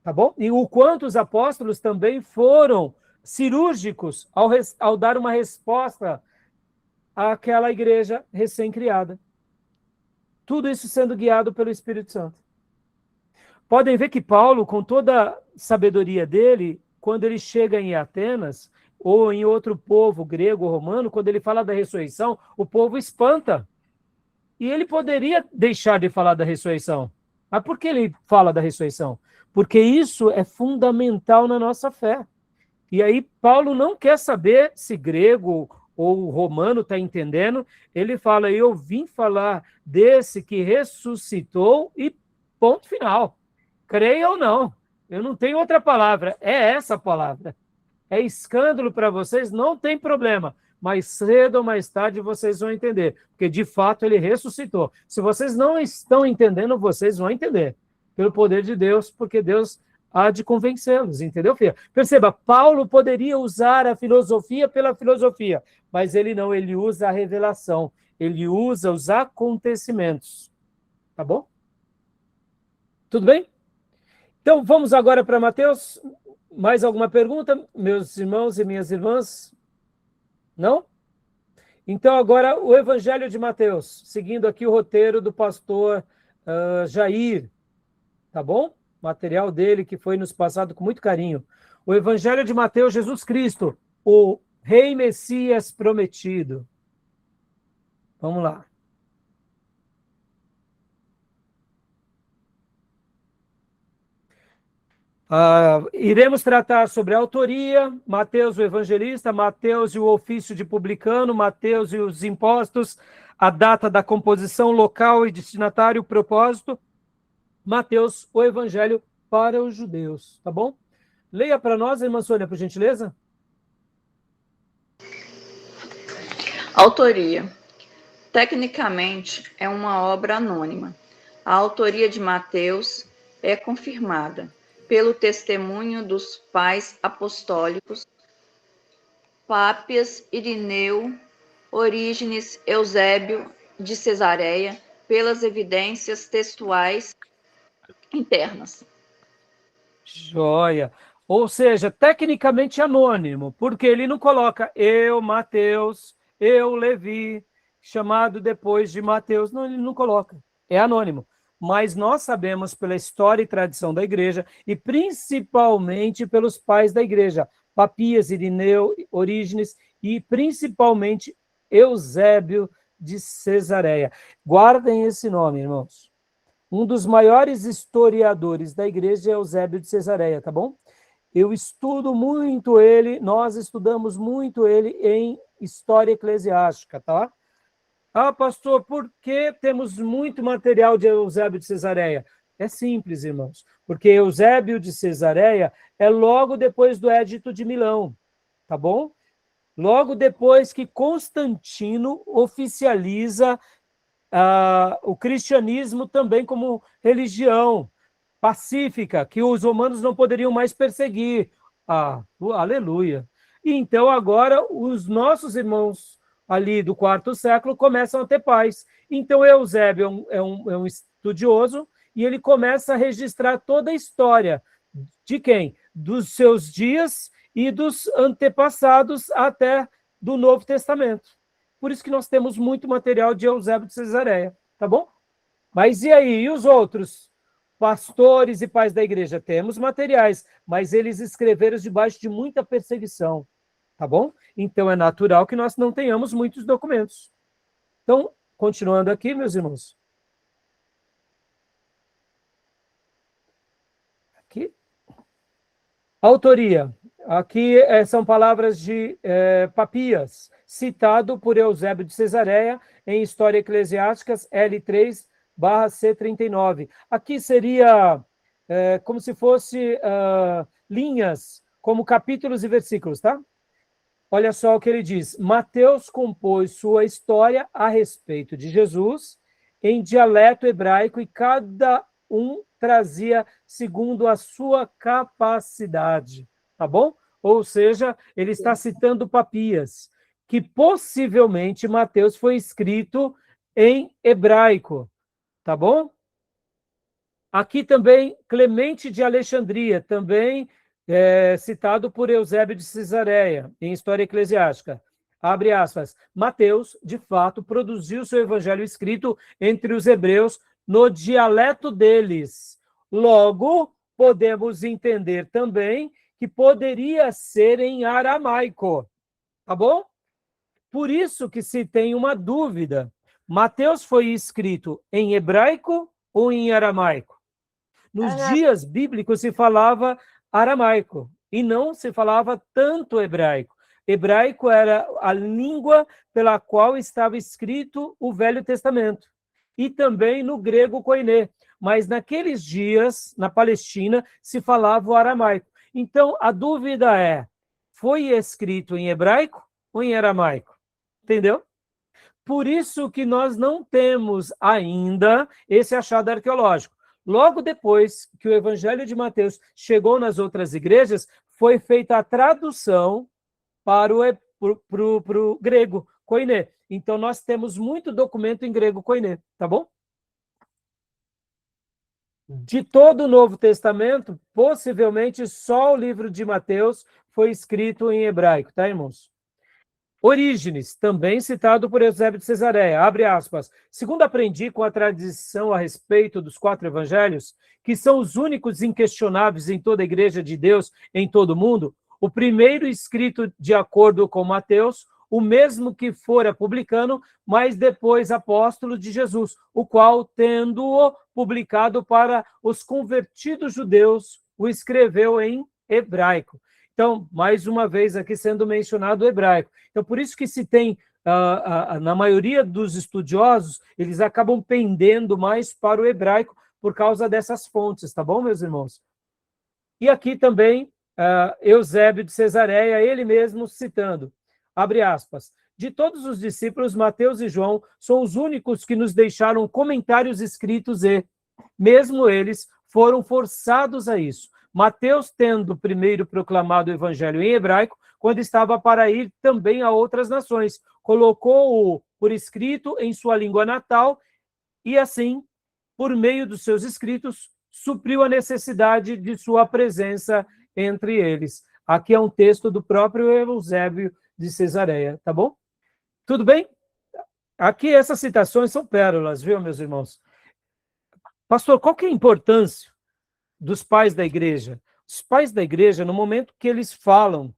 Tá bom? E o quanto os apóstolos também foram cirúrgicos ao dar uma resposta àquela igreja recém-criada. Tudo isso sendo guiado pelo Espírito Santo. Podem ver que Paulo, com toda a sabedoria dele, quando ele chega em Atenas, ou em outro povo grego ou romano, quando ele fala da ressurreição, o povo espanta. E ele poderia deixar de falar da ressurreição. Mas por que ele fala da ressurreição? Porque isso é fundamental na nossa fé. E aí Paulo não quer saber se grego ou romano está entendendo. Ele fala, eu vim falar desse que ressuscitou e ponto final. Creia ou não. Eu não tenho outra palavra. É essa palavra. É escândalo para vocês? Não tem problema. Mais cedo ou mais tarde vocês vão entender. Porque, de fato, ele ressuscitou. Se vocês não estão entendendo, vocês vão entender. Pelo poder de Deus, porque Deus há de convencê-los. Entendeu, filha? Perceba, Paulo poderia usar a filosofia pela filosofia, mas ele não, ele usa a revelação. Ele usa os acontecimentos. Tá bom? Tudo bem? Então, vamos agora para Mateus. Mais alguma pergunta, meus irmãos e minhas irmãs? Não? Então, agora o Evangelho de Mateus, seguindo aqui o roteiro do pastor Jair, tá bom? Material dele que foi nos passado com muito carinho. O Evangelho de Mateus, Jesus Cristo, o Rei Messias prometido. Vamos lá. Iremos tratar sobre a autoria, Mateus o evangelista, Mateus e o ofício de publicano, Mateus e os impostos, a data da composição, local e destinatário, propósito, Mateus, o evangelho para os judeus, tá bom? Leia para nós, irmã Sônia, por gentileza. Autoria. Tecnicamente, é uma obra anônima. A autoria de Mateus é confirmada pelo testemunho dos pais apostólicos, Pápias, Irineu, Orígenes, Eusébio de Cesareia, pelas evidências textuais internas. Joia. Ou seja, tecnicamente anônimo, porque ele não coloca eu, Mateus, eu, Levi, chamado depois de Mateus. Não, ele não coloca. É anônimo. Mas nós sabemos pela história e tradição da igreja, e principalmente pelos pais da igreja, Papias, Irineu, Orígenes, e principalmente Eusébio de Cesareia. Guardem esse nome, irmãos. Um dos maiores historiadores da igreja é Eusébio de Cesareia, tá bom? Eu estudo muito ele, nós estudamos muito ele em história eclesiástica, tá? Pastor, por que temos muito material de Eusébio de Cesareia? É simples, irmãos, porque Eusébio de Cesareia é logo depois do Édito de Milão, tá bom? Logo depois que Constantino oficializa o cristianismo também como religião pacífica, que os romanos não poderiam mais perseguir. Aleluia! E então agora os nossos irmãos ali do quarto século começam a ter paz. Então Eusébio é um estudioso e ele começa a registrar toda a história de quem? Dos seus dias e dos antepassados até do Novo Testamento. Por isso que nós temos muito material de Eusébio de Cesareia, tá bom? Mas e aí? E os outros pastores e pais da igreja? Temos materiais, mas eles escreveram debaixo de muita perseguição, tá bom? Então é natural que nós não tenhamos muitos documentos. Então, continuando aqui, meus irmãos. Aqui. Autoria. Aqui são palavras de Papias, citado por Eusébio de Cesareia em História Eclesiásticas L3/C39. Aqui seria como se fosse linhas, como capítulos e versículos, tá? Olha só o que ele diz. Mateus compôs sua história a respeito de Jesus em dialeto hebraico e cada um trazia segundo a sua capacidade. Tá bom? Ou seja, ele está citando Papias, que possivelmente Mateus foi escrito em hebraico. Tá bom? Aqui também Clemente de Alexandria, também citado por Eusébio de Cesareia, em História Eclesiástica. Abre aspas. Mateus, de fato, produziu seu evangelho escrito entre os hebreus no dialeto deles. Logo, podemos entender também que poderia ser em aramaico, tá bom? Por isso que se tem uma dúvida, Mateus foi escrito em hebraico ou em aramaico? Nos dias bíblicos se falava aramaico, e não se falava tanto hebraico. Hebraico era a língua pela qual estava escrito o Velho Testamento, e também no grego koiné, mas naqueles dias, na Palestina, se falava o aramaico. Então, a dúvida é, foi escrito em hebraico ou em aramaico? Entendeu? Por isso que nós não temos ainda esse achado arqueológico. Logo depois que o Evangelho de Mateus chegou nas outras igrejas, foi feita a tradução para o grego koiné. Então, nós temos muito documento em grego koiné, tá bom? De todo o Novo Testamento, possivelmente só o livro de Mateus foi escrito em hebraico, tá, irmãos? Orígenes, também citado por Eusébio de Cesareia, abre aspas. Segundo aprendi com a tradição a respeito dos 4 evangelhos, que são os únicos inquestionáveis em toda a igreja de Deus, em todo o mundo, o primeiro escrito de acordo com Mateus, o mesmo que fora publicano, mas depois apóstolo de Jesus, o qual, tendo-o publicado para os convertidos judeus, o escreveu em hebraico. Então, mais uma vez aqui sendo mencionado o hebraico. Então, por isso que se tem, na maioria dos estudiosos, eles acabam pendendo mais para o hebraico por causa dessas fontes, tá bom, meus irmãos? E aqui também, Eusébio de Cesareia, ele mesmo citando, abre aspas, de todos os discípulos, Mateus e João são os únicos que nos deixaram comentários escritos e, mesmo eles, foram forçados a isso. Mateus, tendo primeiro proclamado o evangelho em hebraico, quando estava para ir também a outras nações, colocou-o por escrito em sua língua natal e, assim, por meio dos seus escritos, supriu a necessidade de sua presença entre eles. Aqui é um texto do próprio Eusébio de Cesareia, tá bom? Tudo bem? Aqui essas citações são pérolas, viu, meus irmãos? Pastor, qual que é a importância dos pais da igreja? Os pais da igreja, no momento que eles falam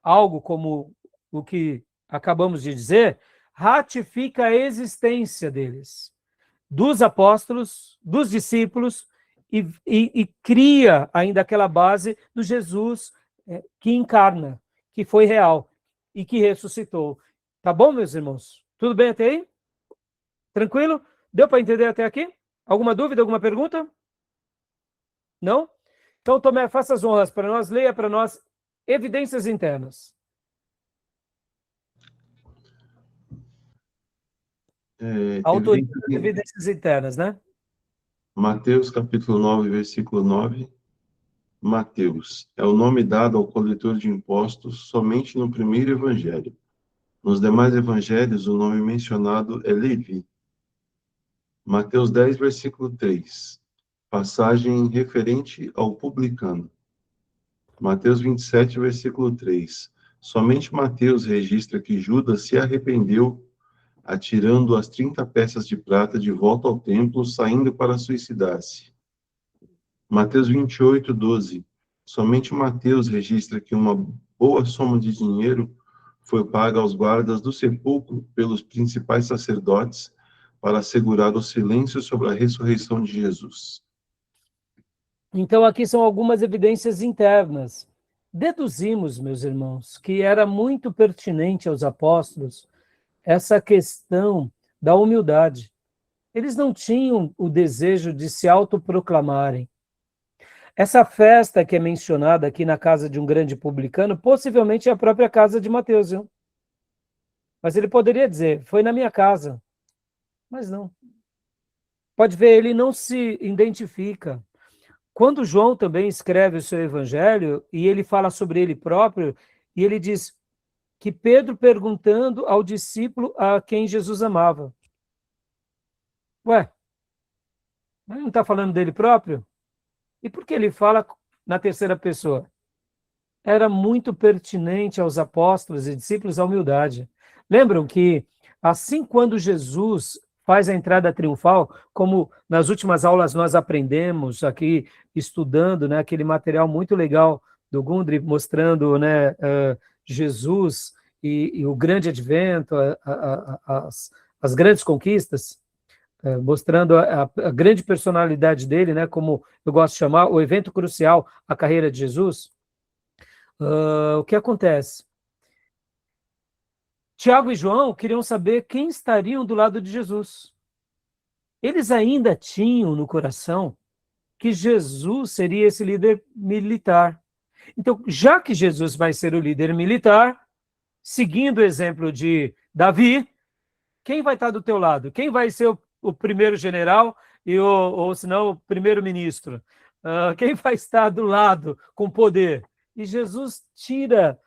algo como o que acabamos de dizer, ratifica a existência deles, dos apóstolos, dos discípulos, e cria ainda aquela base do Jesus que encarna, que foi real e que ressuscitou. Tá bom, meus irmãos? Tudo bem até aí? Tranquilo? Deu para entender até aqui? Alguma dúvida, alguma pergunta? Não? Então, Tomé, faça as honras para nós, leia para nós evidências internas. Autoria das evidências internas, né? Mateus, capítulo 9, versículo 9. Mateus é o nome dado ao coletor de impostos somente no primeiro evangelho. Nos demais evangelhos, o nome mencionado é Levi. Mateus 10, versículo 3. Passagem referente ao publicano. Mateus 27, versículo 3. Somente Mateus registra que Judas se arrependeu, atirando as 30 peças de prata de volta ao templo, saindo para suicidar-se. Mateus 28, 12. Somente Mateus registra que uma boa soma de dinheiro foi paga aos guardas do sepulcro pelos principais sacerdotes para assegurar o silêncio sobre a ressurreição de Jesus. Então, aqui são algumas evidências internas. Deduzimos, meus irmãos, que era muito pertinente aos apóstolos essa questão da humildade. Eles não tinham o desejo de se autoproclamarem. Essa festa que é mencionada aqui na casa de um grande publicano, possivelmente é a própria casa de Mateus, viu? Mas ele poderia dizer, foi na minha casa. Mas não. Pode ver, ele não se identifica. Quando João também escreve o seu evangelho, e ele fala sobre ele próprio, e ele diz que Pedro perguntando ao discípulo a quem Jesus amava. Ué, mas não está falando dele próprio? E por que ele fala na terceira pessoa? Era muito pertinente aos apóstolos e discípulos a humildade. Lembram que, assim quando Jesus faz a entrada triunfal, como nas últimas aulas nós aprendemos aqui, estudando, né, aquele material muito legal do Gundry, mostrando, né, Jesus e o grande advento, as grandes conquistas, mostrando a grande personalidade dele, né, como eu gosto de chamar, o evento crucial, a carreira de Jesus. O que acontece? Tiago e João queriam saber quem estariam do lado de Jesus. Eles ainda tinham no coração que Jesus seria esse líder militar. Então, já que Jesus vai ser o líder militar, seguindo o exemplo de Davi, quem vai estar do teu lado? Quem vai ser o primeiro general ou se não, o primeiro-ministro? Quem vai estar do lado com poder? E Jesus tira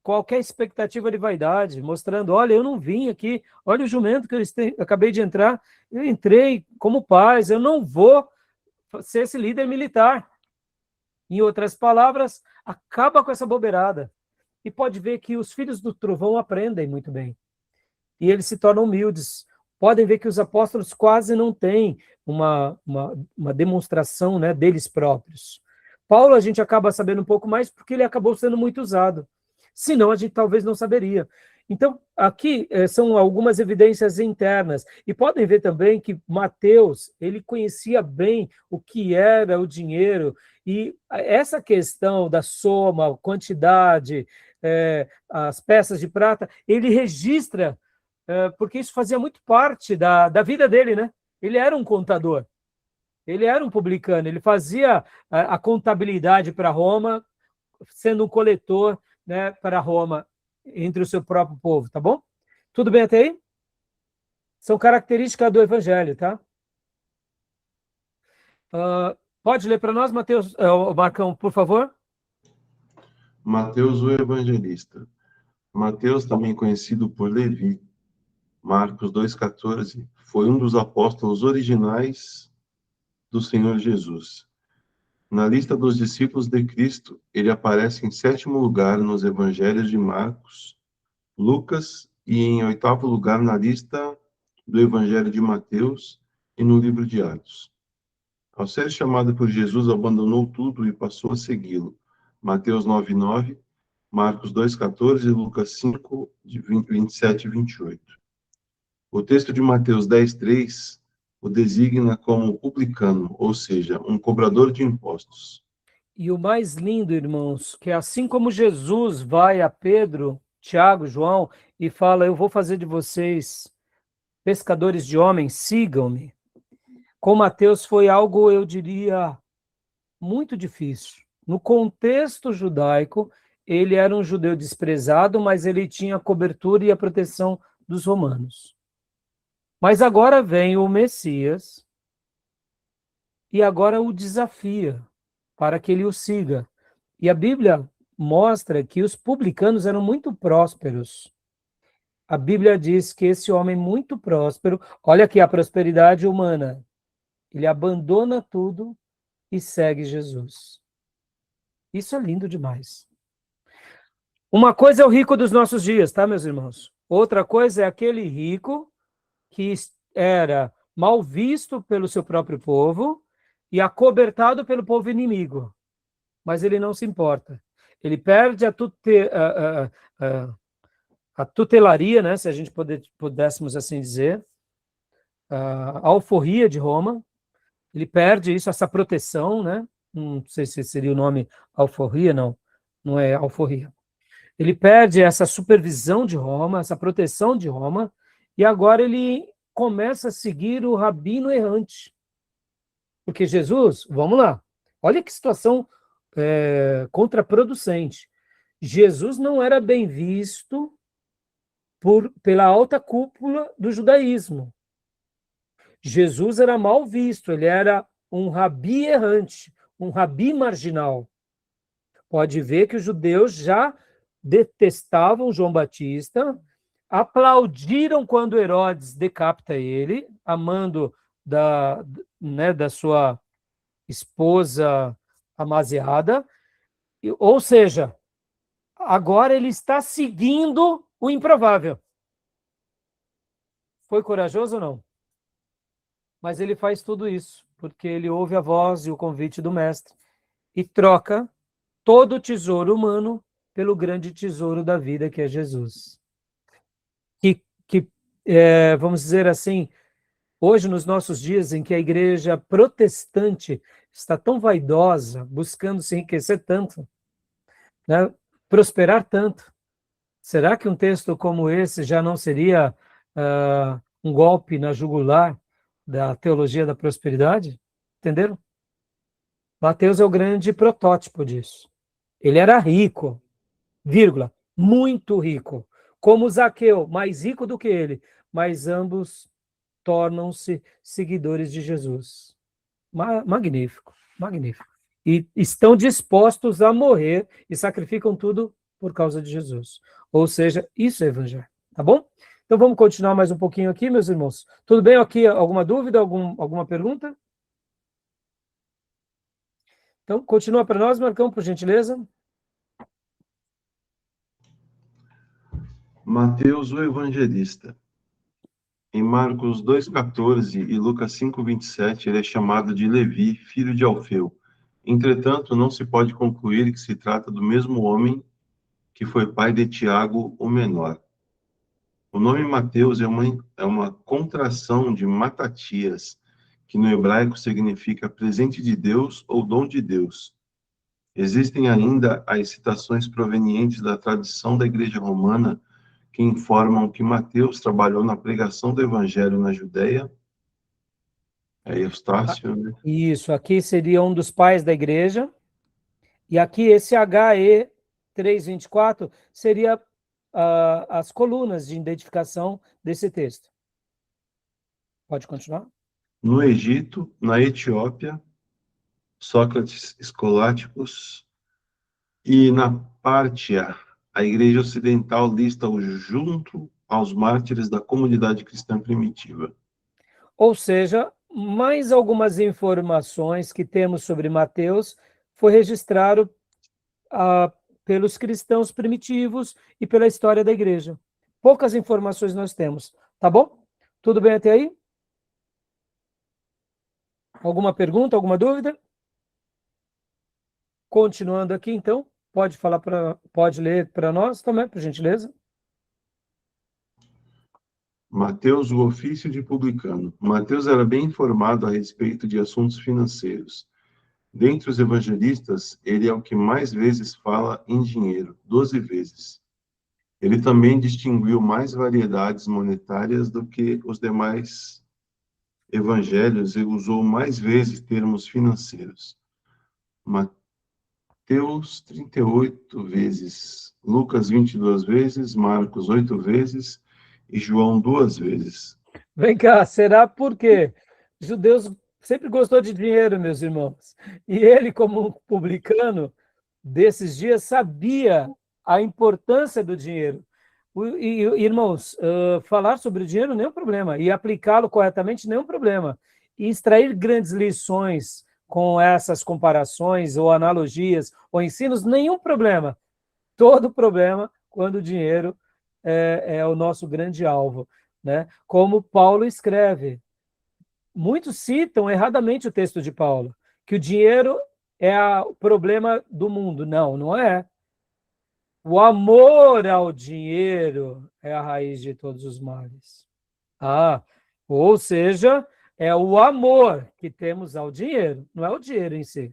qualquer expectativa de vaidade, mostrando, olha, eu não vim aqui, olha o jumento que eu acabei de entrar, eu entrei como paz, eu não vou ser esse líder militar. Em outras palavras, acaba com essa bobeirada. E pode ver que os filhos do trovão aprendem muito bem. E eles se tornam humildes. Podem ver que os apóstolos quase não têm uma demonstração, né, deles próprios. Paulo a gente acaba sabendo um pouco mais porque ele acabou sendo muito usado. Senão a gente talvez não saberia. Então, aqui são algumas evidências internas. E podem ver também que Mateus, ele conhecia bem o que era o dinheiro, e essa questão da soma, quantidade, as peças de prata, ele registra, porque isso fazia muito parte da vida dele, né? Ele era um contador, ele era um publicano, ele fazia a contabilidade para Roma, sendo um coletor, né, para Roma, entre o seu próprio povo, tá bom? Tudo bem até aí? São características do evangelho, tá? Pode ler para nós, Mateus, Marcão, por favor? Mateus, o evangelista. Mateus, também conhecido por Levi, Marcos 2,14, foi um dos apóstolos originais do Senhor Jesus. Na lista dos discípulos de Cristo, ele aparece em 7º lugar nos evangelhos de Marcos, Lucas e em 8º lugar na lista do evangelho de Mateus e no livro de Atos. Ao ser chamado por Jesus, abandonou tudo e passou a segui-lo. Mateus 9:9, Marcos 2:14 e Lucas 5, de 27 e 28. O texto de Mateus 10:3 o designa como publicano, ou seja, um cobrador de impostos. E o mais lindo, irmãos, que assim como Jesus vai a Pedro, Tiago, João, e fala, eu vou fazer de vocês pescadores de homens, sigam-me. Com Mateus foi algo, eu diria, muito difícil. No contexto judaico, ele era um judeu desprezado, mas ele tinha a cobertura e a proteção dos romanos. Mas agora vem o Messias e agora o desafia para que ele o siga. E a Bíblia mostra que os publicanos eram muito prósperos. A Bíblia diz que esse homem muito próspero, olha aqui a prosperidade humana, ele abandona tudo e segue Jesus. Isso é lindo demais. Uma coisa é o rico dos nossos dias, tá, meus irmãos? Outra coisa é aquele rico que era mal visto pelo seu próprio povo e acobertado pelo povo inimigo. Mas ele não se importa. Ele perde a tutelaria, né, se a gente pudéssemos assim dizer, a alforria de Roma. Ele perde isso, essa proteção, né? Não sei se seria o nome alforria, não é alforria. Ele perde essa supervisão de Roma, essa proteção de Roma, e agora ele começa a seguir o rabino errante. Porque Jesus, vamos lá, olha que situação contraproducente. Jesus não era bem visto pela alta cúpula do judaísmo. Jesus era mal visto, ele era um rabi errante, um rabi marginal. Pode ver que os judeus já detestavam João Batista, aplaudiram quando Herodes decapita ele, amando da sua esposa amaziada, ou seja, agora ele está seguindo o improvável. Foi corajoso ou não? Mas ele faz tudo isso, porque ele ouve a voz e o convite do mestre, e troca todo o tesouro humano pelo grande tesouro da vida, que é Jesus. Vamos dizer assim, hoje, nos nossos dias, em que a igreja protestante está tão vaidosa, buscando se enriquecer tanto, né, prosperar tanto, será que um texto como esse já não seria um golpe na jugular da teologia da prosperidade? Entenderam? Mateus é o grande protótipo disso. Ele era rico, vírgula, muito rico, como Zaqueu, mais rico do que ele, mas ambos tornam-se seguidores de Jesus. Magnífico, magnífico. E estão dispostos a morrer e sacrificam tudo por causa de Jesus. Ou seja, isso é evangelho, tá bom? Então vamos continuar mais um pouquinho aqui, meus irmãos. Tudo bem aqui? Alguma dúvida? Alguma pergunta? Então, continua para nós, Marcão, por gentileza. Mateus, o evangelista. Em Marcos 2,14 e Lucas 5,27, ele é chamado de Levi, filho de Alfeu. Entretanto, não se pode concluir que se trata do mesmo homem que foi pai de Tiago, o menor. O nome Mateus é uma contração de Matatias, que no hebraico significa presente de Deus ou dom de Deus. Existem ainda as citações provenientes da tradição da Igreja Romana que informam que Mateus trabalhou na pregação do Evangelho na Judéia. É Eustácio, né? Isso, aqui seria um dos pais da igreja, e aqui esse HE 324 seria as colunas de identificação desse texto. Pode continuar? No Egito, na Etiópia, Sócrates Escoláticos, e na Pártia, a Igreja Ocidental lista-o junto aos mártires da comunidade cristã primitiva. Ou seja, mais algumas informações que temos sobre Mateus foi registrado pelos cristãos primitivos e pela história da igreja. Poucas informações nós temos, tá bom? Tudo bem até aí? Alguma pergunta, alguma dúvida? Continuando aqui, então, pode ler para nós também, por gentileza. Mateus, o ofício de publicano. Mateus era bem informado a respeito de assuntos financeiros. Dentre os evangelistas, ele é o que mais vezes fala em dinheiro, 12 vezes. Ele também distinguiu mais variedades monetárias do que os demais evangelhos e usou mais vezes termos financeiros. Mateus, 38 vezes. Lucas, 22 vezes. Marcos, 8 vezes. E João, 2 vezes. Vem cá, será porque judeus sempre gostou de dinheiro, meus irmãos. E ele, como publicano desses dias, sabia a importância do dinheiro. Irmãos, falar sobre o dinheiro nenhum problema, e aplicá-lo corretamente nenhum problema. E extrair grandes lições com essas comparações, ou analogias, ou ensinos, nenhum problema. Todo problema quando o dinheiro é o nosso grande alvo, né? Como Paulo escreve. Muitos citam erradamente o texto de Paulo, que o dinheiro é o problema do mundo. Não, não é. O amor ao dinheiro é a raiz de todos os males. Ou seja, é o amor que temos ao dinheiro, não é o dinheiro em si.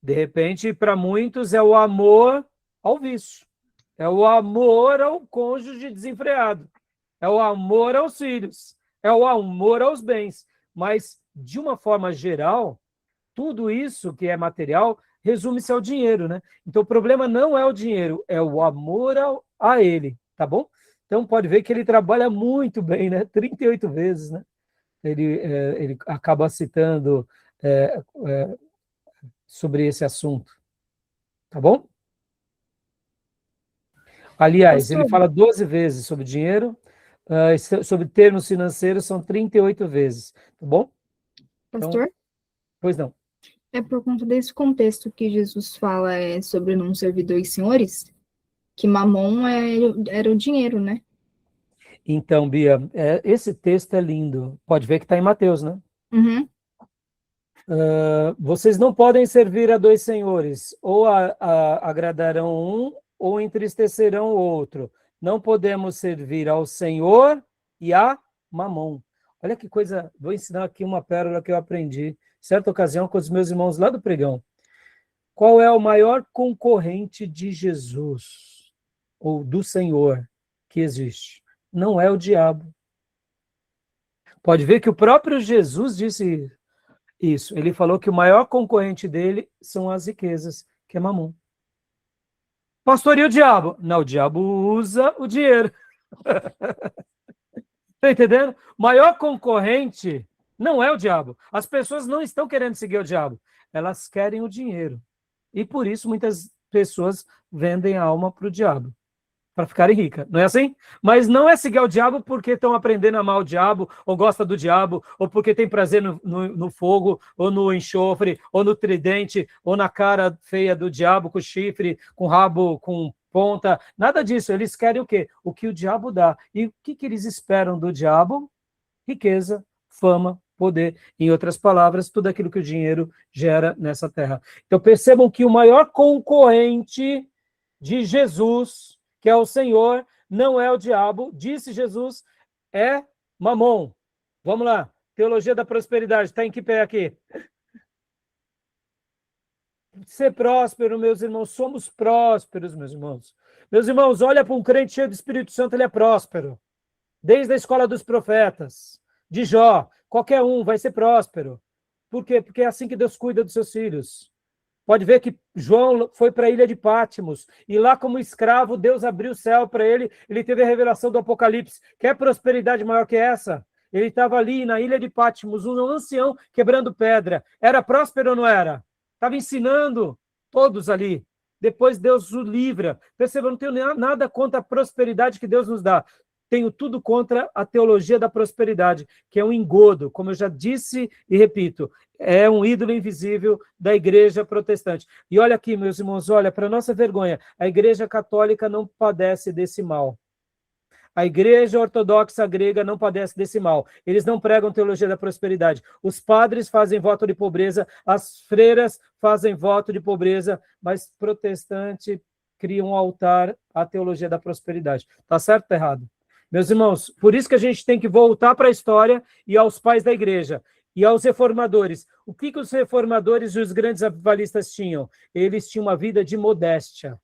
De repente, para muitos, é o amor ao vício. É o amor ao cônjuge desenfreado. É o amor aos filhos. É o amor aos bens. Mas, de uma forma geral, tudo isso que é material resume-se ao dinheiro, né? Então, o problema não é o dinheiro, é o amor a ele, tá bom? Então, pode ver que ele trabalha muito bem, né? 38 vezes, né? Ele acaba citando sobre esse assunto, tá bom? Aliás, ele fala 12 vezes sobre dinheiro, sobre termos financeiros são 38 vezes, tá bom? Pastor? Então, pois não. É por conta desse contexto que Jesus fala sobre não servir dois senhores, que Mamon era o dinheiro, né? Então, Bia, esse texto é lindo. Pode ver que está em Mateus, né? Uhum. Vocês não podem servir a dois senhores, ou agradarão um, ou entristecerão o outro. Não podemos servir ao Senhor e a Mamon. Olha que coisa, vou ensinar aqui uma pérola que eu aprendi, certa ocasião, com os meus irmãos lá do pregão. Qual é o maior concorrente de Jesus, ou do Senhor, que existe? Não é o diabo. Pode ver que o próprio Jesus disse isso. Ele falou que o maior concorrente dele são as riquezas, que é Mamon. Pastor, e o diabo? Não, o diabo usa o dinheiro. Está entendendo? O maior concorrente não é o diabo. As pessoas não estão querendo seguir o diabo. Elas querem o dinheiro. E por isso muitas pessoas vendem a alma para o diabo, para ficarem ricas. Não é assim? Mas não é seguir o diabo porque estão aprendendo a amar o diabo, ou gostam do diabo, ou porque tem prazer no fogo, ou no enxofre, ou no tridente, ou na cara feia do diabo, com chifre, com rabo, com ponta. Nada disso. Eles querem o quê? O que o diabo dá. E o que eles esperam do diabo? Riqueza, fama, poder. Em outras palavras, tudo aquilo que o dinheiro gera nessa terra. Então percebam que o maior concorrente de Jesus, que é o Senhor, não é o diabo, disse Jesus, é Mamon. Vamos lá, teologia da prosperidade, está em que pé aqui? Ser próspero, meus irmãos, somos prósperos, meus irmãos. Meus irmãos, olha para um crente cheio do Espírito Santo, ele é próspero. Desde a escola dos profetas, de Jó, qualquer um vai ser próspero. Por quê? Porque é assim que Deus cuida dos seus filhos. Pode ver que João foi para a ilha de Pátimos, e lá como escravo, Deus abriu o céu para ele, ele teve a revelação do Apocalipse. Quer prosperidade maior que essa? Ele estava ali na ilha de Pátimos, um ancião quebrando pedra. Era próspero ou não era? Estava ensinando todos ali. Depois Deus o livra. Perceba, eu não tenho nada contra a prosperidade que Deus nos dá. Tenho tudo contra a teologia da prosperidade, que é um engodo, como eu já disse e repito, é um ídolo invisível da igreja protestante. E olha aqui, meus irmãos, olha, para nossa vergonha, a igreja católica não padece desse mal. A igreja ortodoxa grega não padece desse mal. Eles não pregam teologia da prosperidade. Os padres fazem voto de pobreza, as freiras fazem voto de pobreza, mas protestante cria um altar à teologia da prosperidade. Tá certo ou tá errado? Meus irmãos, por isso que a gente tem que voltar para a história e aos pais da igreja e aos reformadores. O que os reformadores e os grandes avivalistas tinham? Eles tinham uma vida de modéstia.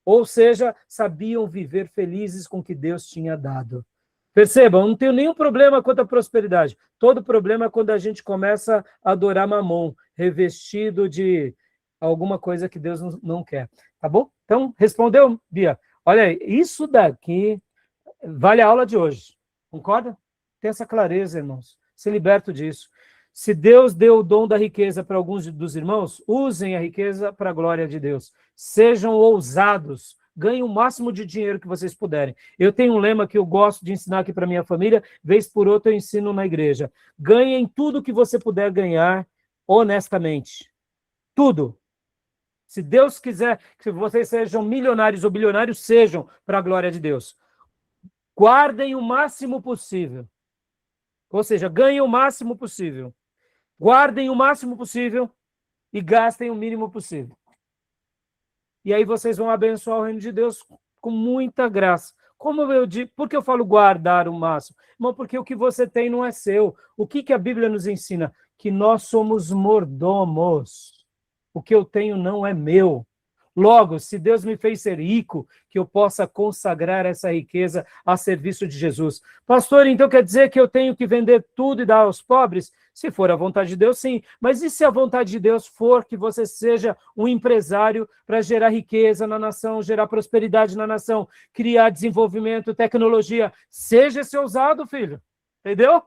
Ou seja, sabiam viver felizes com o que Deus tinha dado. Percebam, não tenho nenhum problema quanto à prosperidade. Todo problema é quando a gente começa a adorar Mamon, revestido de alguma coisa que Deus não quer. Tá bom? Então, respondeu, Bia? Olha aí, isso daqui vale a aula de hoje. Concorda? Tenha essa clareza, irmãos. Se liberto disso. Se Deus deu o dom da riqueza para alguns dos irmãos, usem a riqueza para a glória de Deus. Sejam ousados. Ganhem o máximo de dinheiro que vocês puderem. Eu tenho um lema que eu gosto de ensinar aqui para minha família, vez por outra eu ensino na igreja. Ganhem tudo que você puder ganhar honestamente. Tudo. Se Deus quiser que vocês sejam milionários ou bilionários, sejam para a glória de Deus. Guardem o máximo possível. Ou seja, ganhem o máximo possível. Guardem o máximo possível e gastem o mínimo possível. E aí vocês vão abençoar o reino de Deus com muita graça. Como eu digo, por que eu falo guardar o máximo? Irmão, porque o que você tem não é seu. O que a Bíblia nos ensina? Que nós somos mordomos. O que eu tenho não é meu. Logo, se Deus me fez ser rico, que eu possa consagrar essa riqueza a serviço de Jesus. Pastor, então quer dizer que eu tenho que vender tudo e dar aos pobres? Se for a vontade de Deus, sim. Mas e se a vontade de Deus for que você seja um empresário para gerar riqueza na nação, gerar prosperidade na nação, criar desenvolvimento, tecnologia? Seja esse ousado, filho. Entendeu?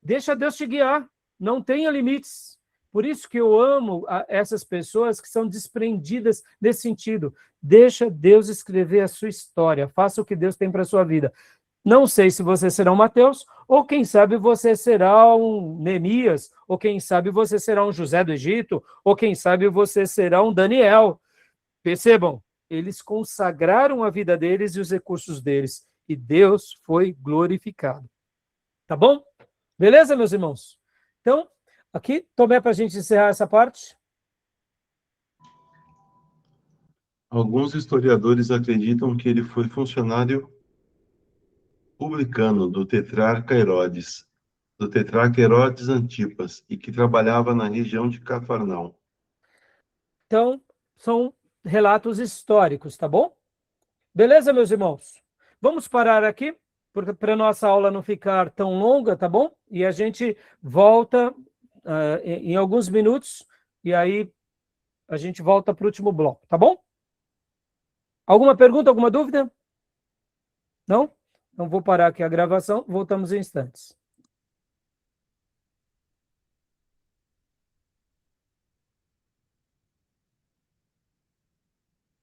Deixa Deus te guiar. Não tenha limites. Por isso que eu amo essas pessoas que são desprendidas nesse sentido. Deixa Deus escrever a sua história. Faça o que Deus tem para a sua vida. Não sei se você será um Mateus, ou quem sabe você será um Neemias, ou quem sabe você será um José do Egito, ou quem sabe você será um Daniel. Percebam, eles consagraram a vida deles e os recursos deles, e Deus foi glorificado. Tá bom? Beleza, meus irmãos? Então, aqui, Tomé, para a gente encerrar essa parte. Alguns historiadores acreditam que ele foi funcionário publicano do tetrarca Herodes Antipas, e que trabalhava na região de Cafarnaum. Então, são relatos históricos, tá bom? Beleza, meus irmãos? Vamos parar aqui, para a nossa aula não ficar tão longa, tá bom? E a gente volta em alguns minutos, e aí a gente volta para o último bloco, tá bom? Alguma pergunta, alguma dúvida? Não? Então vou parar aqui a gravação, voltamos em instantes.